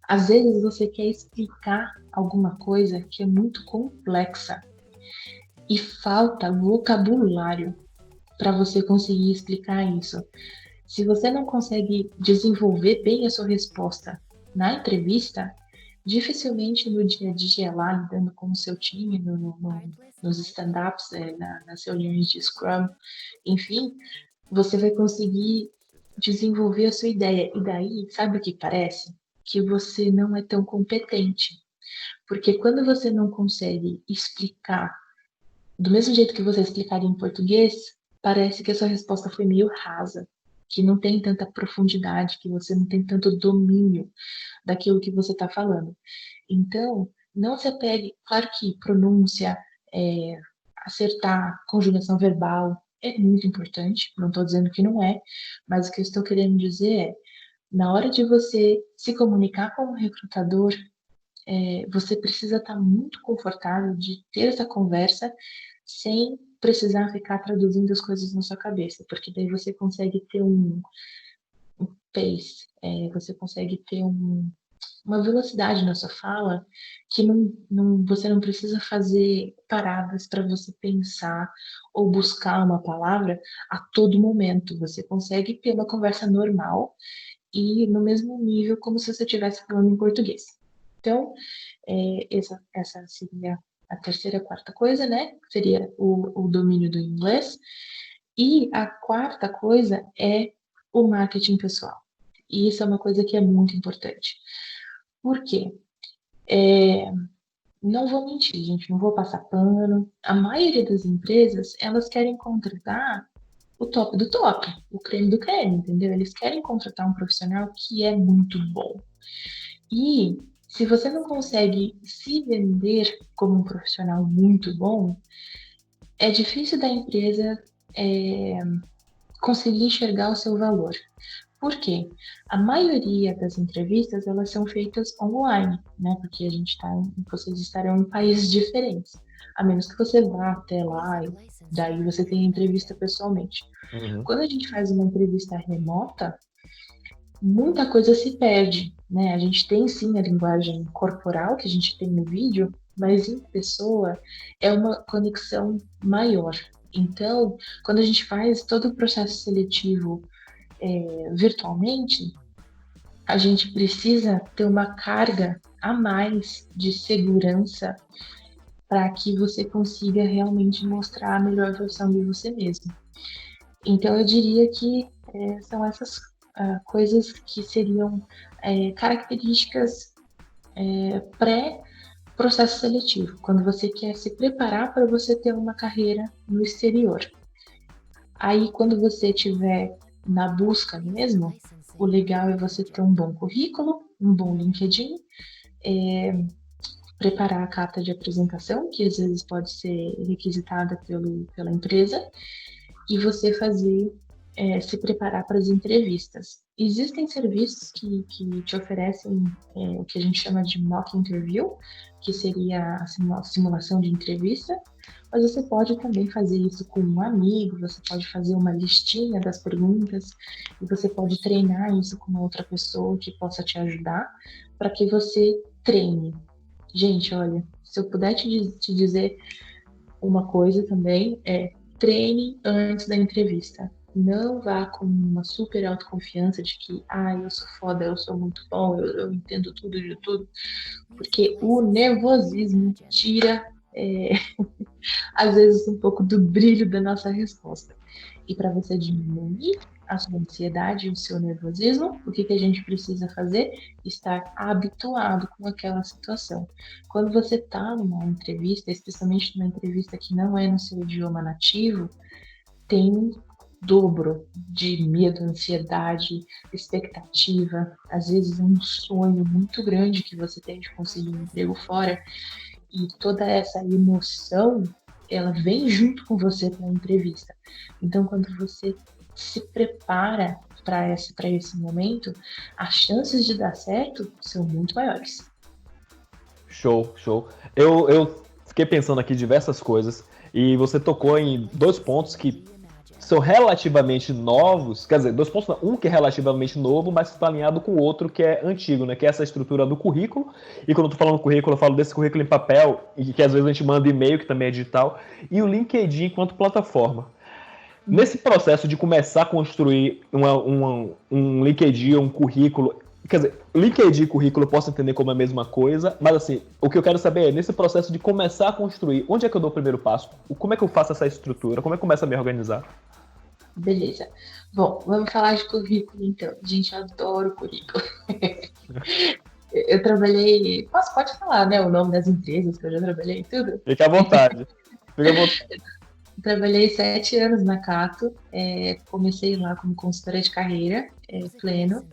Às vezes você quer explicar alguma coisa que é muito complexa e falta vocabulário para você conseguir explicar isso. Se você não consegue desenvolver bem a sua resposta na entrevista, dificilmente no dia a dia lá, lidando com o seu time, nos stand-ups, nas reuniões de Scrum, enfim, você vai conseguir desenvolver a sua ideia. E daí, sabe o que parece? Que você não é tão competente. Porque quando você não consegue explicar do mesmo jeito que você explicaria em português, parece que a sua resposta foi meio rasa, que não tem tanta profundidade, que você não tem tanto domínio daquilo que você está falando. Então, não se apegue, claro que pronúncia, acertar, conjugação verbal é muito importante, não estou dizendo que não é, mas o que eu estou querendo dizer é, na hora de você se comunicar com um recrutador, você precisa estar muito confortável de ter essa conversa sem precisar ficar traduzindo as coisas na sua cabeça, porque daí você consegue ter um pace, você consegue ter uma velocidade na sua fala que você não precisa fazer paradas para você pensar ou buscar uma palavra a todo momento. Você consegue ter uma conversa normal e no mesmo nível como se você estivesse falando em português. Então, essa seria a terceira, quarta coisa, né? Seria o domínio do inglês. E a quarta coisa é o marketing pessoal. E isso é uma coisa que é muito importante. Por quê? Não vou mentir, gente, não vou passar pano. A maioria das empresas, elas querem contratar o top do top, o creme do creme, entendeu? Eles querem contratar um profissional que é muito bom. E se você não consegue se vender como um profissional muito bom, é difícil da empresa conseguir enxergar o seu valor. Por quê? A maioria das entrevistas, elas são feitas online, né? Porque vocês estarão em países diferentes. A menos que você vá até lá e daí você tenha entrevista pessoalmente. Uhum. Quando a gente faz uma entrevista remota, muita coisa se perde, né? A gente tem sim a linguagem corporal que a gente tem no vídeo, mas em pessoa é uma conexão maior. Então, quando a gente faz todo o processo seletivo virtualmente, a gente precisa ter uma carga a mais de segurança para que você consiga realmente mostrar a melhor versão de você mesmo. Então, eu diria que são essas coisas que seriam características pré-processo seletivo, quando você quer se preparar para você ter uma carreira no exterior. Aí, quando você estiver na busca mesmo, o legal é você ter um bom currículo, um bom LinkedIn, preparar a carta de apresentação, que às vezes pode ser requisitada pela empresa, e você se preparar para as entrevistas. Existem serviços que te oferecem o que a gente chama de mock interview, que seria a simulação de entrevista, mas você pode também fazer isso com um amigo, você pode fazer uma listinha das perguntas, e você pode treinar isso com uma outra pessoa que possa te ajudar, para que você treine. Gente, olha, se eu puder te dizer uma coisa também, treine antes da entrevista. Não vá com uma super autoconfiança de que, eu sou foda, eu sou muito bom, eu entendo tudo de tudo, porque o nervosismo tira, às vezes, um pouco do brilho da nossa resposta. E para você diminuir a sua ansiedade e o seu nervosismo, o que a gente precisa fazer? Estar habituado com aquela situação. Quando você está numa entrevista, especialmente numa entrevista que não é no seu idioma nativo, tem dobro de medo, ansiedade, expectativa, às vezes um sonho muito grande que você tem de conseguir um emprego fora, e toda essa emoção, ela vem junto com você para a entrevista. Então, quando você se prepara para esse momento, as chances de dar certo são muito maiores. Show. Eu fiquei pensando aqui diversas coisas, e você tocou em 2 pontos que são relativamente novos, quer dizer, 2 pontos não, um que é relativamente novo, mas que está alinhado com o outro que é antigo, né? Que é essa estrutura do currículo. E quando eu tô falando currículo, eu falo desse currículo em papel, e que às vezes a gente manda e-mail, que também é digital, e o LinkedIn enquanto plataforma. Nesse processo de começar a construir um LinkedIn, um currículo, quer dizer, LinkedIn e currículo eu posso entender como a mesma coisa, mas assim, o que eu quero saber é, nesse processo de começar a construir, onde é que eu dou o primeiro passo? Como é que eu faço essa estrutura? Como é que eu começo a me organizar? Beleza. Bom, vamos falar de currículo, então. Gente, eu adoro currículo. Eu trabalhei... Pode falar, né, o nome das empresas que eu já trabalhei e tudo? Fica à vontade. Trabalhei 7 anos na Cato, comecei lá como consultora de carreira, pleno,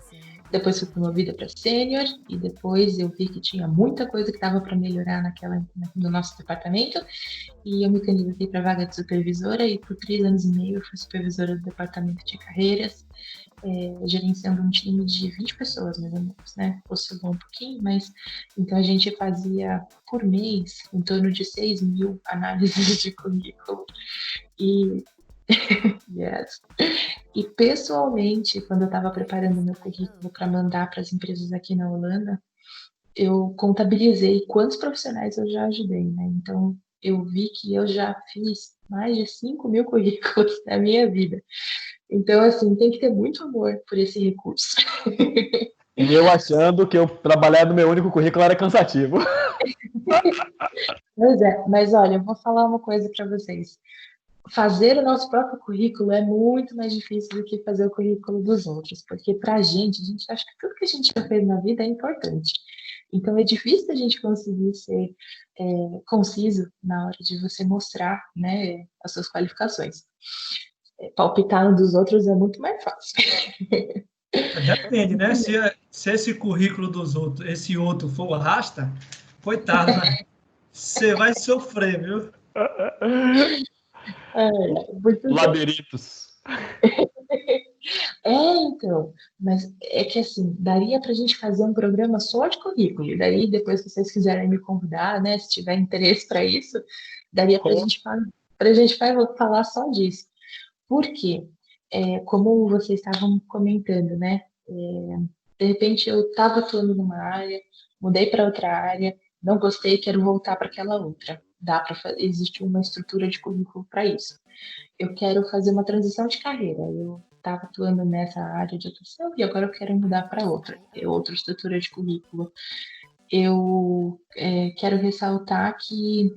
depois fui promovida para sênior, e depois eu vi que tinha muita coisa que estava para melhorar no nosso departamento, e eu me candidatei para a vaga de supervisora, e por 3 anos e meio eu fui supervisora do departamento de carreiras, gerenciando um time de 20 pessoas, mais ou menos, né? Oscilou um pouquinho, mas então a gente fazia por mês em torno de 6.000 análises de currículo. E yes. E pessoalmente, quando eu estava preparando meu currículo para mandar para as empresas aqui na Holanda, eu contabilizei quantos profissionais eu já ajudei, né? Então eu vi que eu já fiz mais de 5.000 currículos na minha vida. Então, assim, tem que ter muito amor por esse recurso. E eu achando que eu trabalhar no meu único currículo era cansativo. Pois é, mas olha, eu vou falar uma coisa para vocês. Fazer o nosso próprio currículo é muito mais difícil do que fazer o currículo dos outros, porque pra gente acha que tudo que a gente já fez na vida é importante. Então é difícil a gente conseguir ser conciso na hora de você mostrar, né, as suas qualificações. Palpitar no dos outros é muito mais fácil. Depende, né? Se esse currículo dos outros, esse outro for arrasta, coitado, né? Você vai sofrer, viu? Labirintos. Então, mas é que assim, daria pra gente fazer um programa só de currículo, e daí depois que vocês quiserem me convidar, né, se tiver interesse para isso, daria pra gente falar só disso. Por quê? Como vocês estavam comentando, né, de repente eu estava atuando numa área, mudei para outra área, não gostei, quero voltar para aquela outra. Existe uma estrutura de currículo para isso. Eu quero fazer uma transição de carreira. Eu estava atuando nessa área de atuação e agora eu quero mudar para outra estrutura de currículo. Eu quero ressaltar que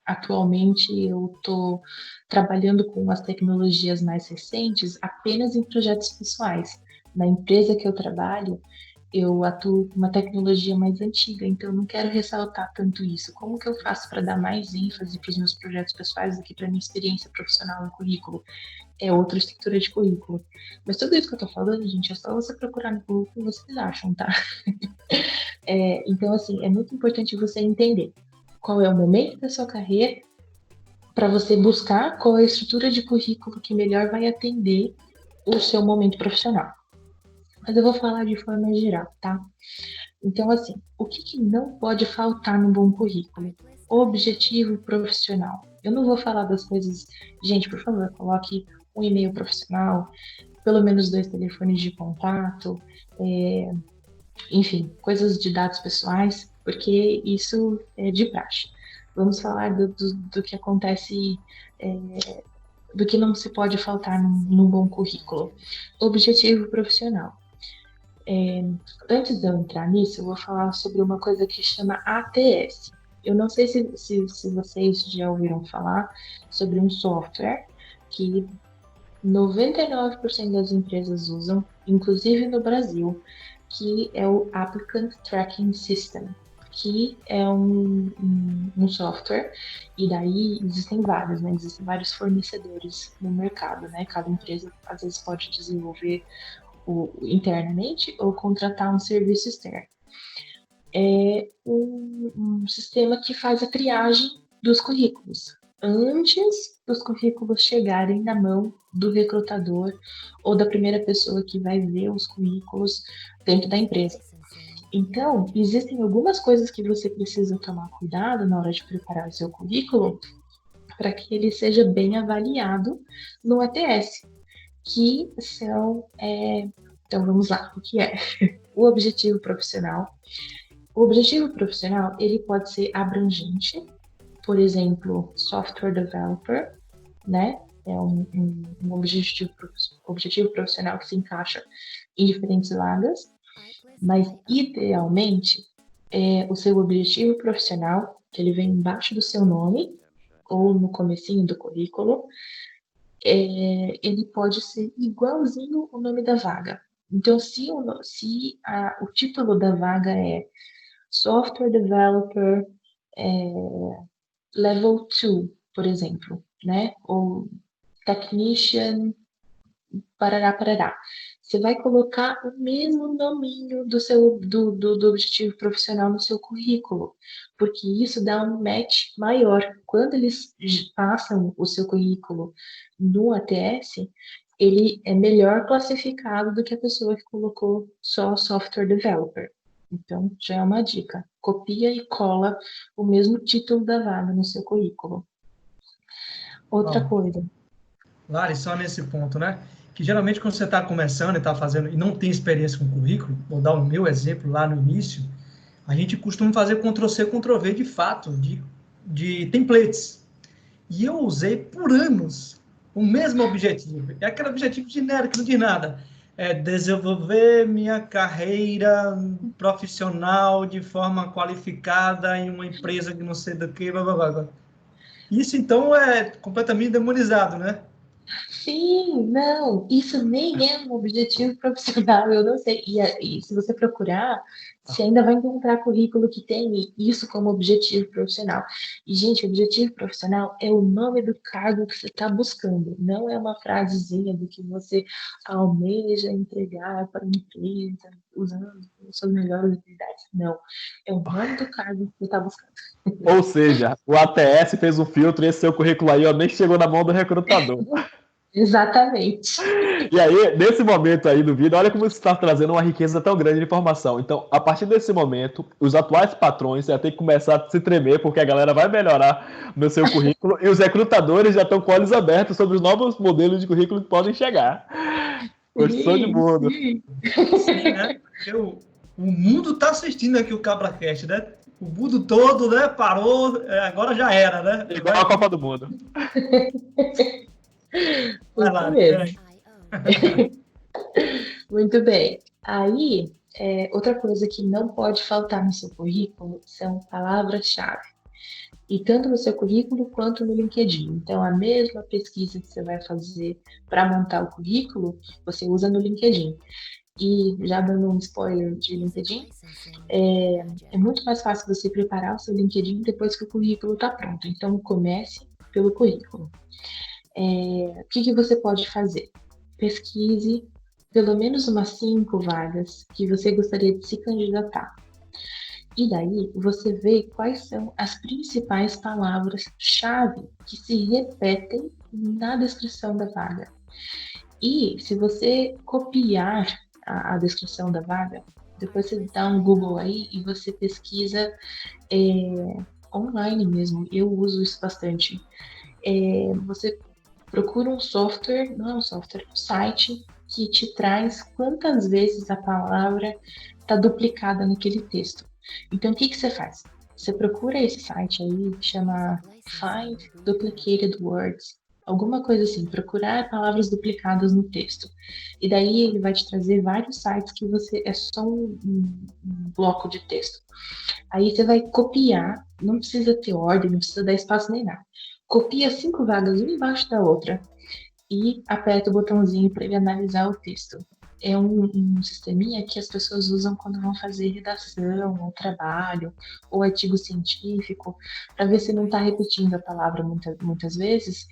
atualmente eu estou trabalhando com as tecnologias mais recentes apenas em projetos pessoais. Na empresa que eu trabalho, eu atuo com uma tecnologia mais antiga, então eu não quero ressaltar tanto isso. Como que eu faço para dar mais ênfase para os meus projetos pessoais do que para a minha experiência profissional no currículo? É outra estrutura de currículo. Mas tudo isso que eu estou falando, gente, é só você procurar no Google o que vocês acham, tá? Então, assim, é muito importante você entender qual é o momento da sua carreira para você buscar qual é a estrutura de currículo que melhor vai atender o seu momento profissional. mas eu vou falar de forma geral, tá? Então, assim, o que não pode faltar no bom currículo? Objetivo profissional. Eu não vou falar das coisas... Gente, por favor, coloque um e-mail profissional, pelo menos 2 telefones de contato, enfim, coisas de dados pessoais, porque isso é de praxe. Vamos falar do que acontece, do que não se pode faltar num bom currículo. Objetivo profissional. Antes de eu entrar nisso, eu vou falar sobre uma coisa que chama ATS. Eu não sei se vocês já ouviram falar sobre um software que 99% das empresas usam, inclusive no Brasil, que é o Applicant Tracking System, que é um software, e daí existem vários, né? Existem vários fornecedores no mercado, né? Cada empresa, às vezes, pode desenvolver internamente ou contratar um serviço externo. É um sistema que faz a triagem dos currículos antes dos currículos chegarem na mão do recrutador ou da primeira pessoa que vai ver os currículos dentro da empresa. Então, existem algumas coisas que você precisa tomar cuidado na hora de preparar o seu currículo para que ele seja bem avaliado no ATS, que são... Então, vamos lá, o que é? O objetivo profissional. O objetivo profissional, ele pode ser abrangente, por exemplo, software developer, né? É um objetivo profissional que se encaixa em diferentes vagas, mas idealmente o seu objetivo profissional, que ele vem embaixo do seu nome ou no comecinho do currículo, ele pode ser igualzinho o nome da vaga. Então, se o título da vaga é Software Developer Level 2, por exemplo, né? Ou Technician, parará. Você vai colocar o mesmo nominho do objetivo profissional no seu currículo, porque isso dá um match maior. Quando eles passam o seu currículo no ATS, ele é melhor classificado do que a pessoa que colocou só Software Developer. Então, já é uma dica. Copia e cola o mesmo título da vaga no seu currículo. Outra coisa. Lari, só nesse ponto, né? Que geralmente quando você está começando e está fazendo e não tem experiência com currículo, vou dar o meu exemplo lá no início, a gente costuma fazer Ctrl+C, Ctrl+V de fato, de templates. E eu usei por anos o mesmo objetivo. É aquele objetivo genérico, não diz nada. É desenvolver minha carreira profissional de forma qualificada em uma empresa de não sei do que, blá, blá, blá. Isso, então, é completamente demonizado, né? Sim, não, isso nem é um objetivo profissional, eu não sei. E se você procurar, você ainda vai encontrar currículo que tem isso como objetivo profissional. E, gente, objetivo profissional é o nome do cargo que você está buscando, não é uma frasezinha do que você almeja entregar para a empresa, usando suas melhores habilidades. Não, é o nome do cargo que você está buscando. Ou seja, o ATS fez um filtro e esse seu currículo aí nem chegou na mão do recrutador. Exatamente. E aí, nesse momento aí do vídeo, olha como você está trazendo uma riqueza tão grande de informação. Então, a partir desse momento, os atuais patrões já têm que começar a se tremer, porque a galera vai melhorar no seu currículo e os recrutadores já estão com olhos abertos sobre os novos modelos de currículo que podem chegar. Gostou de mundo. Sim. Sim, né? O mundo está assistindo aqui o CabraCast, né? O mundo todo, né? Parou, agora já era, né? Igual a Copa do Mundo. Vai lá, mesmo. Muito bem. Aí, outra coisa que não pode faltar no seu currículo são palavras-chave. E tanto no seu currículo quanto no LinkedIn. Então, a mesma pesquisa que você vai fazer para montar o currículo, você usa no LinkedIn. E já dando um spoiler de LinkedIn, é muito mais fácil você preparar o seu LinkedIn depois que o currículo está pronto. Então, comece pelo currículo. O que você pode fazer? Pesquise pelo menos umas 5 vagas que você gostaria de se candidatar. E daí você vê quais são as principais palavras-chave que se repetem na descrição da vaga. E se você copiar a descrição da vaga, depois você dá um Google aí e você pesquisa online mesmo. Eu uso isso bastante. Você procura um software, não é um software, um site que te traz quantas vezes a palavra está duplicada naquele texto. Então, o que você faz? Você procura esse site aí, que chama Find Duplicated Words, alguma coisa assim, procurar palavras duplicadas no texto. E daí ele vai te trazer vários sites que é só um bloco de texto. Aí você vai copiar, não precisa ter ordem, não precisa dar espaço nem nada. Copia 5 vagas uma embaixo da outra e aperta o botãozinho para ele analisar o texto. É um sisteminha que as pessoas usam quando vão fazer redação, ou trabalho, ou artigo científico, para ver se não está repetindo a palavra muitas vezes,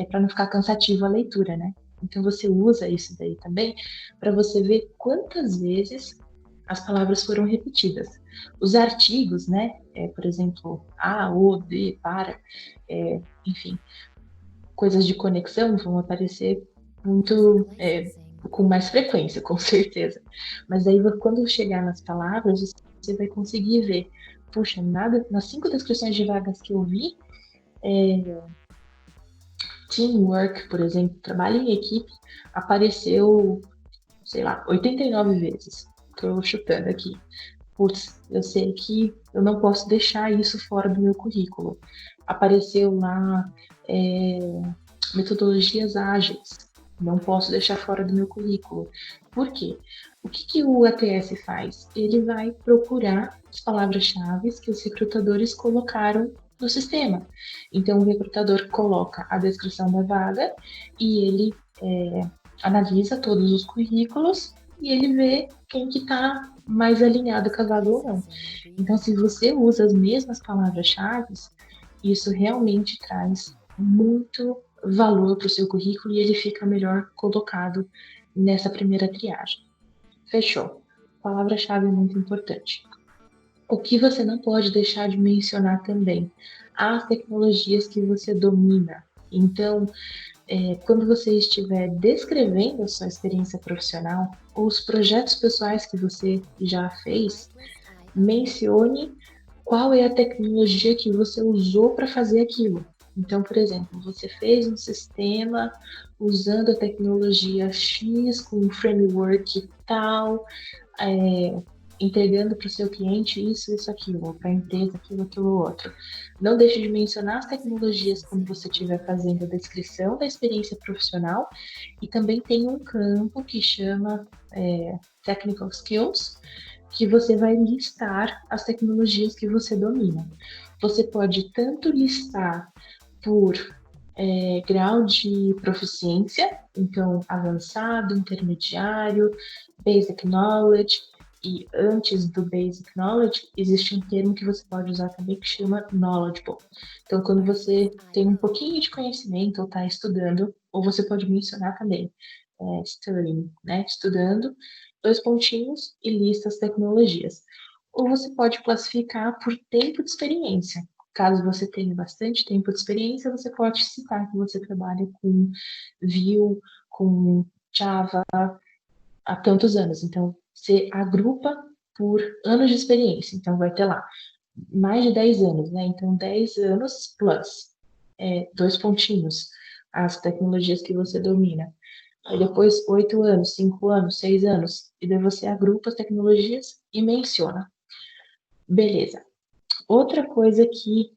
para não ficar cansativo a leitura, né? Então você usa isso daí também para você ver quantas vezes as palavras foram repetidas. Os artigos, né? Por exemplo, a, o, de, para, enfim, coisas de conexão vão aparecer muito com mais frequência, com certeza. Mas aí, quando chegar nas palavras, você vai conseguir ver, puxa, nas 5 descrições de vagas que eu vi, teamwork, por exemplo, trabalho em equipe, apareceu, sei lá, 89 vezes. Estou chutando aqui. Putz, eu sei que eu não posso deixar isso fora do meu currículo. Apareceu lá metodologias ágeis. Não posso deixar fora do meu currículo. Por quê? O que o ATS faz? Ele vai procurar as palavras-chave que os recrutadores colocaram no sistema. Então, o recrutador coloca a descrição da vaga e ele analisa todos os currículos e ele vê quem que está mais alinhado com a vaga ou não. Então, se você usa as mesmas palavras-chave, isso realmente traz muito valor para o seu currículo e ele fica melhor colocado nessa primeira triagem. Fechou. Palavra-chave é muito importante. O que você não pode deixar de mencionar também? As tecnologias que você domina. Então, quando você estiver descrevendo a sua experiência profissional ou os projetos pessoais que você já fez, mencione qual é a tecnologia que você usou para fazer aquilo. Então, por exemplo, você fez um sistema usando a tecnologia X, com um framework tal, entregando para o seu cliente isso, aquilo, ou para a empresa aquilo, outro. Não deixe de mencionar as tecnologias quando você estiver fazendo a descrição da experiência profissional, e também tem um campo que chama Technical Skills, que você vai listar as tecnologias que você domina. Você pode tanto listar por grau de proficiência, então avançado, intermediário, basic knowledge, e antes do basic knowledge existe um termo que você pode usar também que chama knowledgeable. Então, quando você tem um pouquinho de conhecimento ou está estudando, ou você pode mencionar também studying, né? Estudando, 2 pontinhos e lista as tecnologias. Ou você pode classificar por tempo de experiência. Caso você tenha bastante tempo de experiência, você pode citar que você trabalha com Vue, com Java há tantos anos. Então, você agrupa por anos de experiência. Então, vai ter lá mais de 10 anos, né? Então, 10 anos plus 2 pontinhos, as tecnologias que você domina. Aí depois, 8 anos, 5 anos, 6 anos. E daí você agrupa as tecnologias e menciona. Beleza. Outra coisa que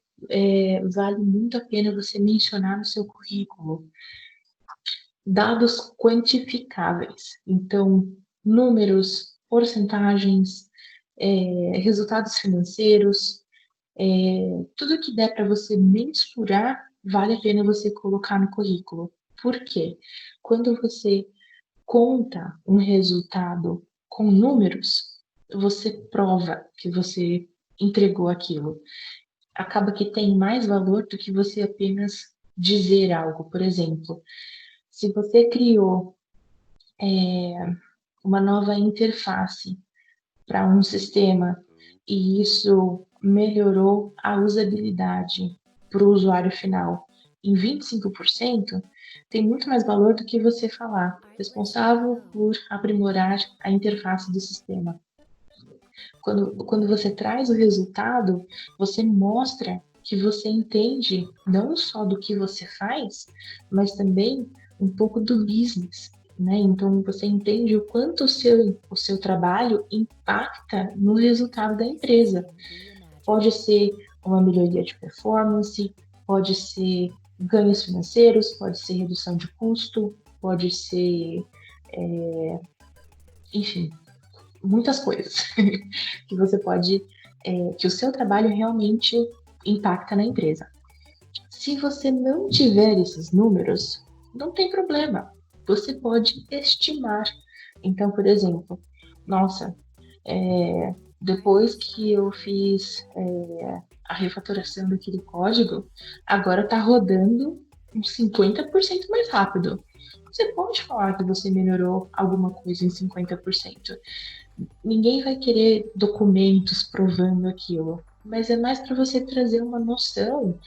vale muito a pena você mencionar no seu currículo: dados quantificáveis. Então, números, porcentagens, resultados financeiros, tudo que der para você mensurar, vale a pena você colocar no currículo. Por quê? Quando você conta um resultado com números, você prova que você entregou aquilo. Acaba que tem mais valor do que você apenas dizer algo. Por exemplo, se você criou uma nova interface para um sistema e isso melhorou a usabilidade para o usuário final em 25%, tem muito mais valor do que você falar responsável por aprimorar a interface do sistema. Quando você traz o resultado, você mostra que você entende não só do que você faz, mas também um pouco do business, né? Então, você entende o quanto o seu trabalho impacta no resultado da empresa. Pode ser uma melhoria de performance, pode ser ganhos financeiros, pode ser redução de custo, pode ser, enfim, muitas coisas que você pode, que o seu trabalho realmente impacta na empresa. Se você não tiver esses números, não tem problema. Você pode estimar. Então, por exemplo, nossa, depois que eu fiz a refatoração daquele código, agora está rodando uns 50% mais rápido. Você pode falar que você melhorou alguma coisa em 50%. Ninguém vai querer documentos provando aquilo, mas é mais para você trazer uma noção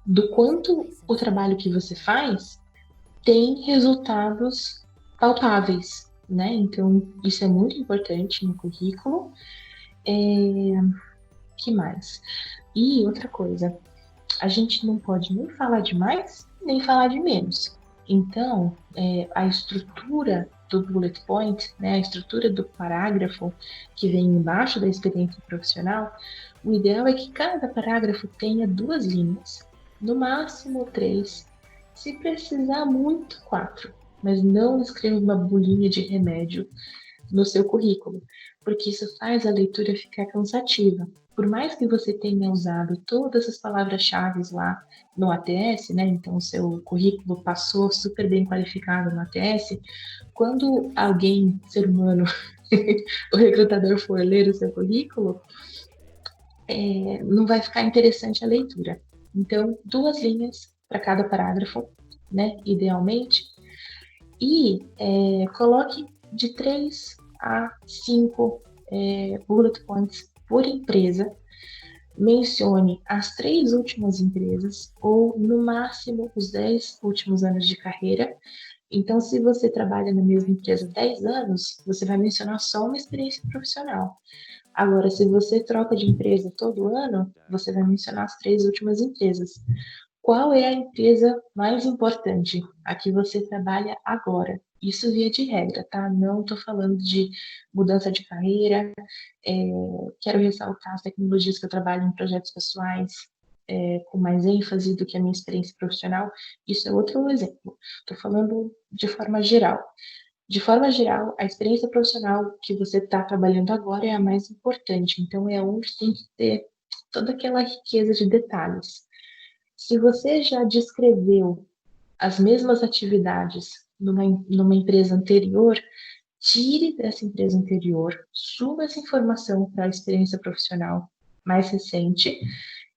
do quanto o trabalho que você faz tem resultados palpáveis, né? Então, isso é muito importante no currículo. Que mais? E outra coisa, a gente não pode nem falar de mais, nem falar de menos. Então, a estrutura do bullet point, né, a estrutura do parágrafo que vem embaixo da experiência profissional, o ideal é que cada parágrafo tenha 2 linhas, no máximo 3, se precisar muito 4, mas não escreva uma bolinha de remédio no seu currículo, porque isso faz a leitura ficar cansativa. Por mais que você tenha usado todas as palavras-chave lá no ATS, né? Então o seu currículo passou super bem qualificado no ATS, quando alguém, ser humano, o recrutador for ler o seu currículo, não vai ficar interessante a leitura. Então, 2 linhas para cada parágrafo, né? Idealmente, e coloque de 3 a 5 bullet points por empresa, mencione as 3 últimas empresas ou, no máximo, os 10 últimos anos de carreira. Então, se você trabalha na mesma empresa 10 anos, você vai mencionar só uma experiência profissional. Agora, se você troca de empresa todo ano, você vai mencionar as 3 últimas empresas. Qual é a empresa mais importante? A que você trabalha agora. Isso via de regra, tá? Não estou falando de mudança de carreira. Quero ressaltar as tecnologias que eu trabalho em projetos pessoais com mais ênfase do que a minha experiência profissional. Isso é outro exemplo. Estou falando de forma geral. De forma geral, a experiência profissional que você está trabalhando agora é a mais importante. Então, é onde tem que ter toda aquela riqueza de detalhes. Se você já descreveu as mesmas atividades numa empresa anterior, tire dessa empresa anterior, suba essa informação para a experiência profissional mais recente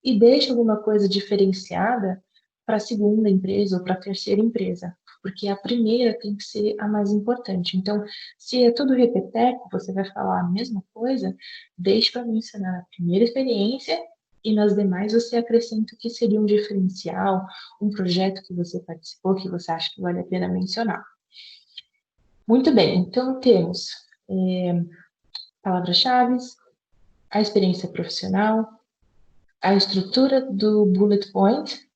e deixe alguma coisa diferenciada para a segunda empresa ou para a terceira empresa, porque a primeira tem que ser a mais importante. Então, se é tudo repeteco, você vai falar a mesma coisa, deixe para mencionar a primeira experiência e nas demais você acrescenta o que seria um diferencial, um projeto que você participou, que você acha que vale a pena mencionar. Muito bem, então temos palavras-chave, a experiência profissional, a estrutura do bullet point,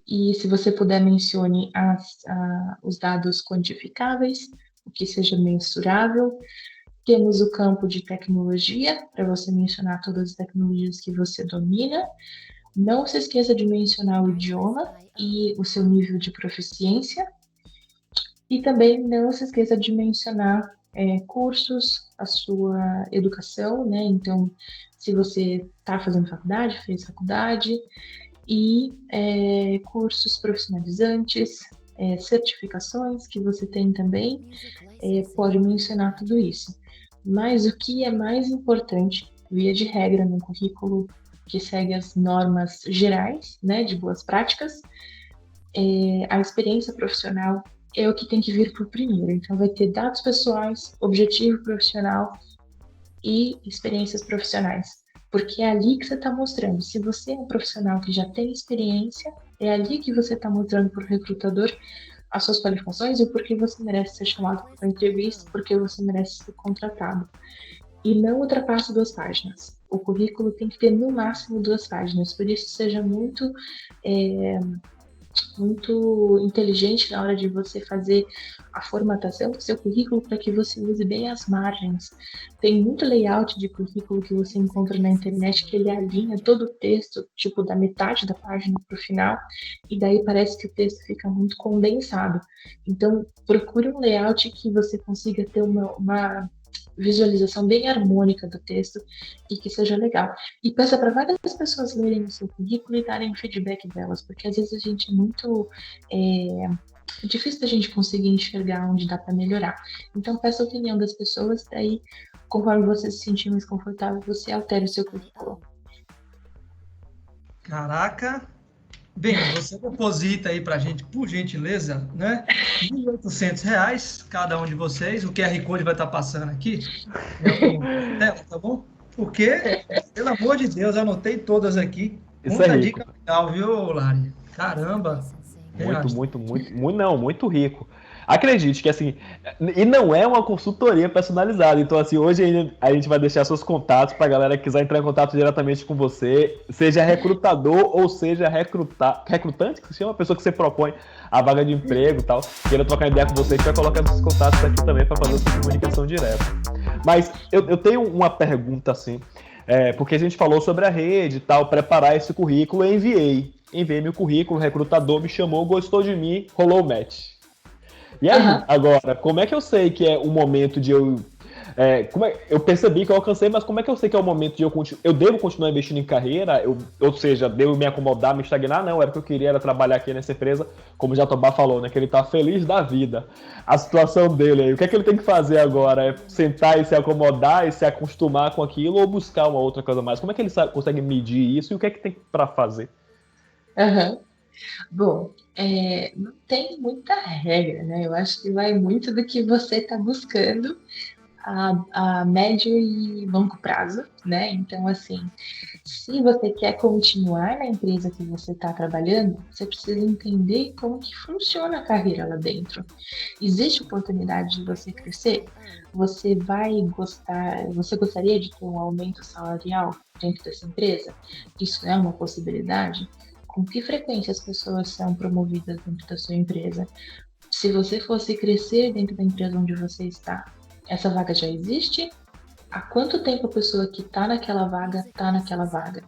e se você puder mencione os dados quantificáveis, o que seja mensurável. Temos o campo de tecnologia, para você mencionar todas as tecnologias que você domina. Não se esqueça de mencionar o idioma e o seu nível de proficiência. E também não se esqueça de mencionar cursos, a sua educação, né? Então, se você está fazendo faculdade, fez faculdade, e cursos profissionalizantes, certificações que você tem também, pode mencionar tudo isso. Mas o que é mais importante, via de regra, no currículo que segue as normas gerais, né, de boas práticas, a experiência profissional é o que tem que vir por primeiro. Então, vai ter dados pessoais, objetivo profissional e experiências profissionais. Porque é ali que você está mostrando. Se você é um profissional que já tem experiência, é ali que você está mostrando para o recrutador as suas qualificações e o porquê você merece ser chamado para entrevista, porque você merece ser contratado. E não ultrapasse 2 páginas. O currículo tem que ter no máximo 2 páginas, por isso seja muito inteligente na hora de você fazer a formatação do seu currículo para que você use bem as margens. Tem muito layout de currículo que você encontra na internet que ele alinha todo o texto, tipo, da metade da página para o final, e daí parece que o texto fica muito condensado. Então, procure um layout que você consiga ter uma visualização bem harmônica do texto e que seja legal. E peça para várias pessoas lerem o seu currículo e darem feedback delas, porque às vezes a gente é muito difícil da gente conseguir enxergar onde dá para melhorar. Então peça a opinião das pessoas, daí conforme você se sentir mais confortável, você altera o seu currículo. Caraca! Bem, você deposita aí pra gente, por gentileza, né? R$1.800, cada um de vocês. O QR Code vai estar passando aqui. Tá bom? Porque, pelo amor de Deus, eu anotei todas aqui. Isso é Muita rico. dica legal, viu, Lari? Caramba! Muito rico. Acredite que assim, e não é uma consultoria personalizada, então assim, hoje a gente vai deixar seus contatos para a galera que quiser entrar em contato diretamente com você, seja recrutador ou seja recrutante, que se chama, a pessoa que você propõe a vaga de emprego e tal, queira trocar ideia com você, a gente vai colocar esses contatos aqui também para fazer essa comunicação direta. Mas eu tenho uma pergunta assim, porque a gente falou sobre a rede e tal, preparar esse currículo, eu enviei meu currículo, o recrutador me chamou, gostou de mim, rolou o match. E aí, agora, como é que eu sei que é o momento de eu... eu percebi que eu alcancei, mas como é que eu sei que é o momento de eu devo continuar investindo em carreira? Ou seja, devo me acomodar, me estagnar? Não, era o que eu queria, era trabalhar aqui nessa empresa, como o Jatobá falou, né? Que ele tá feliz da vida. A situação dele aí, o que é que ele tem que fazer agora? É sentar e se acomodar e se acostumar com aquilo ou buscar uma outra coisa mais? Como é que ele consegue medir isso e o que é que tem para fazer? Bom, não tem muita regra, né? Eu acho que vai muito do que você está buscando a médio e longo prazo, né? Então, assim, se você quer continuar na empresa que você está trabalhando, você precisa entender como que funciona a carreira lá dentro. Existe oportunidade de você crescer? Você gostaria de ter um aumento salarial dentro dessa empresa? Isso é uma possibilidade? Com que frequência as pessoas são promovidas dentro da sua empresa? Se você fosse crescer dentro da empresa onde você está, essa vaga já existe? Há quanto tempo a pessoa que está naquela vaga está naquela vaga?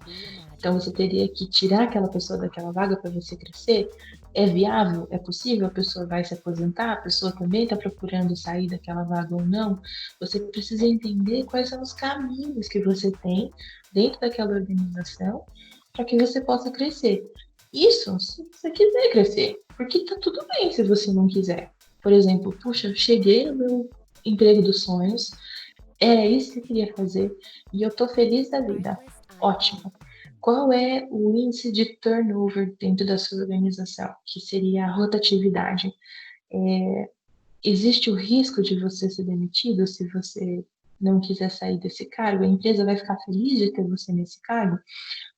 Então você teria que tirar aquela pessoa daquela vaga para você crescer? É viável? É possível? A pessoa vai se aposentar? A pessoa também está procurando sair daquela vaga ou não? Você precisa entender quais são os caminhos que você tem dentro daquela organização para que você possa crescer. Isso se você quiser crescer, porque tá tudo bem se você não quiser. Por exemplo, puxa, cheguei no meu emprego dos sonhos, é isso que eu queria fazer e eu tô feliz da vida. Ótimo. Qual é o índice de turnover dentro da sua organização, que seria a rotatividade? Existe o risco de você ser demitido se você não quiser sair desse cargo? A empresa vai ficar feliz de ter você nesse cargo?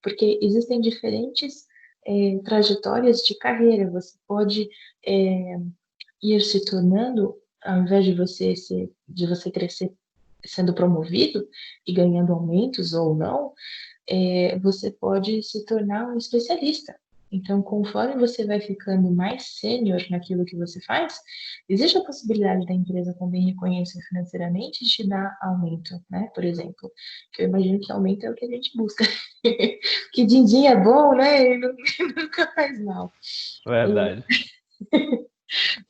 Porque existem diferentes trajetórias de carreira. Você pode ir se tornando, ao invés de você crescer sendo promovido e ganhando aumentos ou não, você pode se tornar um especialista. Então, conforme você vai ficando mais sênior naquilo que você faz, existe a possibilidade da empresa também reconhecer financeiramente e te dar aumento, né? Por exemplo, que eu imagino que aumento é o que a gente busca. Que din-din é bom, né? E nunca faz mal. Verdade.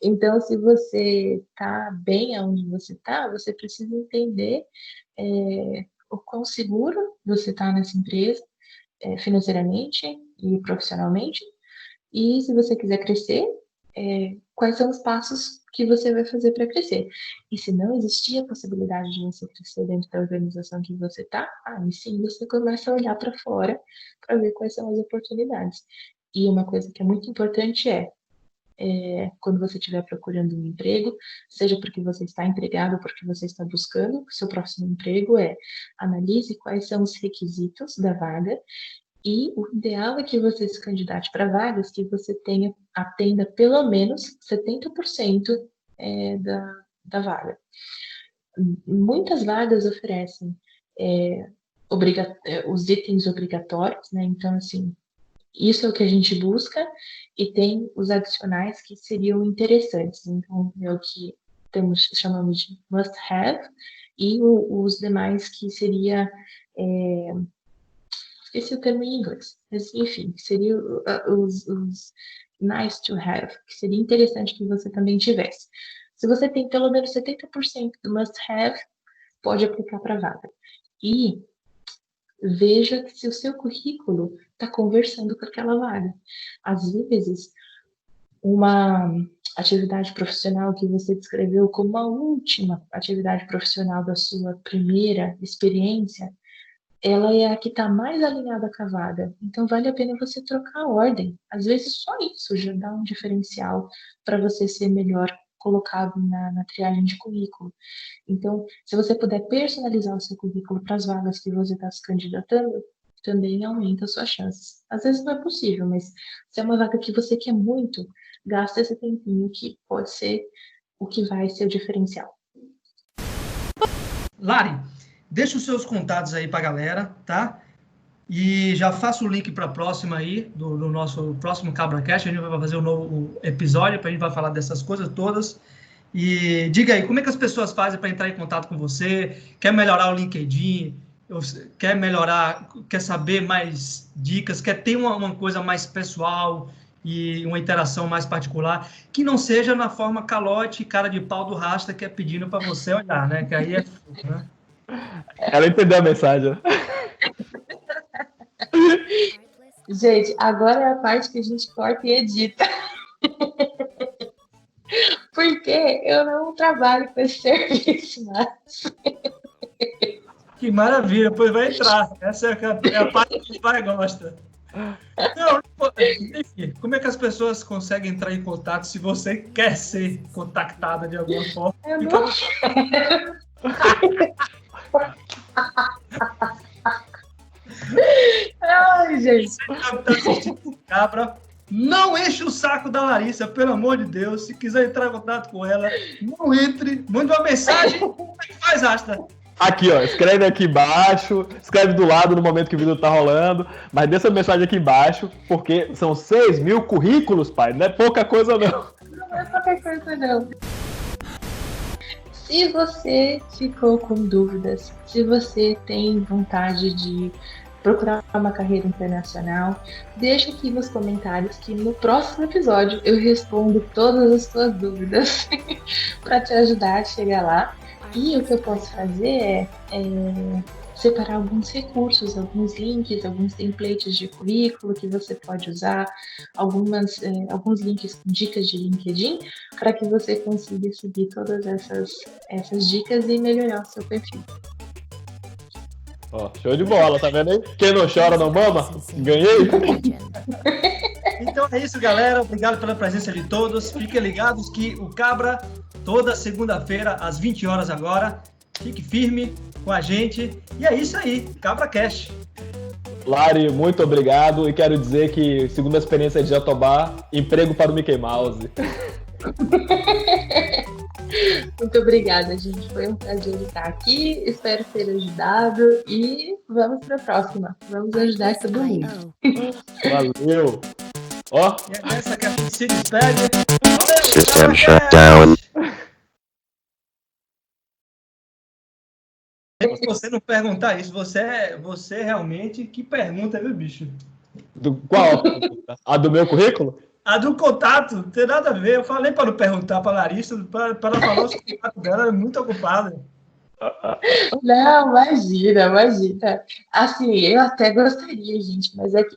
Então, se você está bem aonde você está, você precisa entender o quão seguro você está nessa empresa, financeiramente e profissionalmente, e se você quiser crescer, quais são os passos que você vai fazer para crescer. E se não existir a possibilidade de você crescer dentro da organização que você está, aí sim você começa a olhar para fora para ver quais são as oportunidades. E uma coisa que é muito importante quando você estiver procurando um emprego, seja porque você está empregado ou porque você está buscando o seu próximo emprego, analise quais são os requisitos da vaga E o ideal é que você se candidate para vagas que você atenda pelo menos 70% da vaga. Muitas vagas oferecem os itens obrigatórios, né? Então, assim, isso é o que a gente busca, e tem os adicionais que seriam interessantes. Então, é o que chamamos de must have, e os demais que seria... esqueci o termo em inglês, mas enfim, que seria os nice to have, que seria interessante que você também tivesse. Se você tem pelo menos 70% do must have, pode aplicar para a vaga. E veja se o seu currículo está conversando com aquela vaga. Às vezes, uma atividade profissional que você descreveu como a última atividade profissional da sua primeira experiência, ela é a que está mais alinhada com a vaga. Então, vale a pena você trocar a ordem. Às vezes, só isso já dá um diferencial para você ser melhor colocado na triagem de currículo. Então, se você puder personalizar o seu currículo para as vagas que você está se candidatando, também aumenta as suas chances. Às vezes não é possível, mas se é uma vaga que você quer muito, gasta esse tempinho que pode ser o que vai ser o diferencial. Lari, deixa os seus contatos aí para a galera, tá? E já faço o link para a próxima aí, do nosso próximo CabraCast. A gente vai fazer um novo episódio, a gente vai falar dessas coisas todas. E diga aí, como é que as pessoas fazem para entrar em contato com você? Quer melhorar o LinkedIn? Quer saber mais dicas? Quer ter uma coisa mais pessoal e uma interação mais particular? Que não seja na forma calote e cara de pau do Rasta, que é pedindo para você olhar, né? Que aí é fogo, né? Ela entendeu a mensagem. Gente, agora é a parte que a gente corta e edita. Porque eu não trabalho com esse serviço, mas... Que maravilha, pois vai entrar. Essa é a parte que o pai gosta. Não, enfim, como é que as pessoas conseguem entrar em contato se você quer ser contactada de alguma forma? Eu não quero. Ai, gente. Cabra, não enche o saco da Larissa, pelo amor de Deus. Se quiser entrar em contato com ela, não entre, manda uma mensagem. Como é que faz, Asta? Aqui, ó, escreve aqui embaixo, escreve do lado no momento que o vídeo tá rolando, mas deixa a mensagem aqui embaixo, porque são 6.000 currículos, pai, não é pouca coisa não. Não é pouca coisa não. Se você ficou com dúvidas, se você tem vontade de procurar uma carreira internacional, deixa aqui nos comentários que no próximo episódio eu respondo todas as suas dúvidas para te ajudar a chegar lá. E o que eu posso fazer é separar alguns recursos, alguns links, alguns templates de currículo que você pode usar, alguns links com dicas de LinkedIn, para que você consiga seguir todas essas dicas e melhorar o seu perfil. Ó, show de bola, tá vendo aí? Quem não chora não mama? Ganhei! Então é isso, galera. Obrigado pela presença de todos. Fiquem ligados que o Cabra, toda segunda-feira, às 20 horas agora. Fique firme com a gente. E é isso aí, Cabra Cash. Lari, muito obrigado. E quero dizer que, segundo a experiência de Jatobá, emprego para o Mickey Mouse. Muito obrigada, gente. Foi um prazer estar aqui. Espero ter ajudado. E vamos para a próxima. Vamos ajudar todo mundo. Valeu! Ó! E é essa que a gente se despede. System shut down. Se você não perguntar isso, você realmente que pergunta, viu, bicho? Qual? A do meu currículo? A do contato, não tem nada a ver. Eu falei para não perguntar para a Larissa, para ela falar os contatos dela, ela é muito ocupada. Não, imagina. Assim, eu até gostaria, gente, mas é que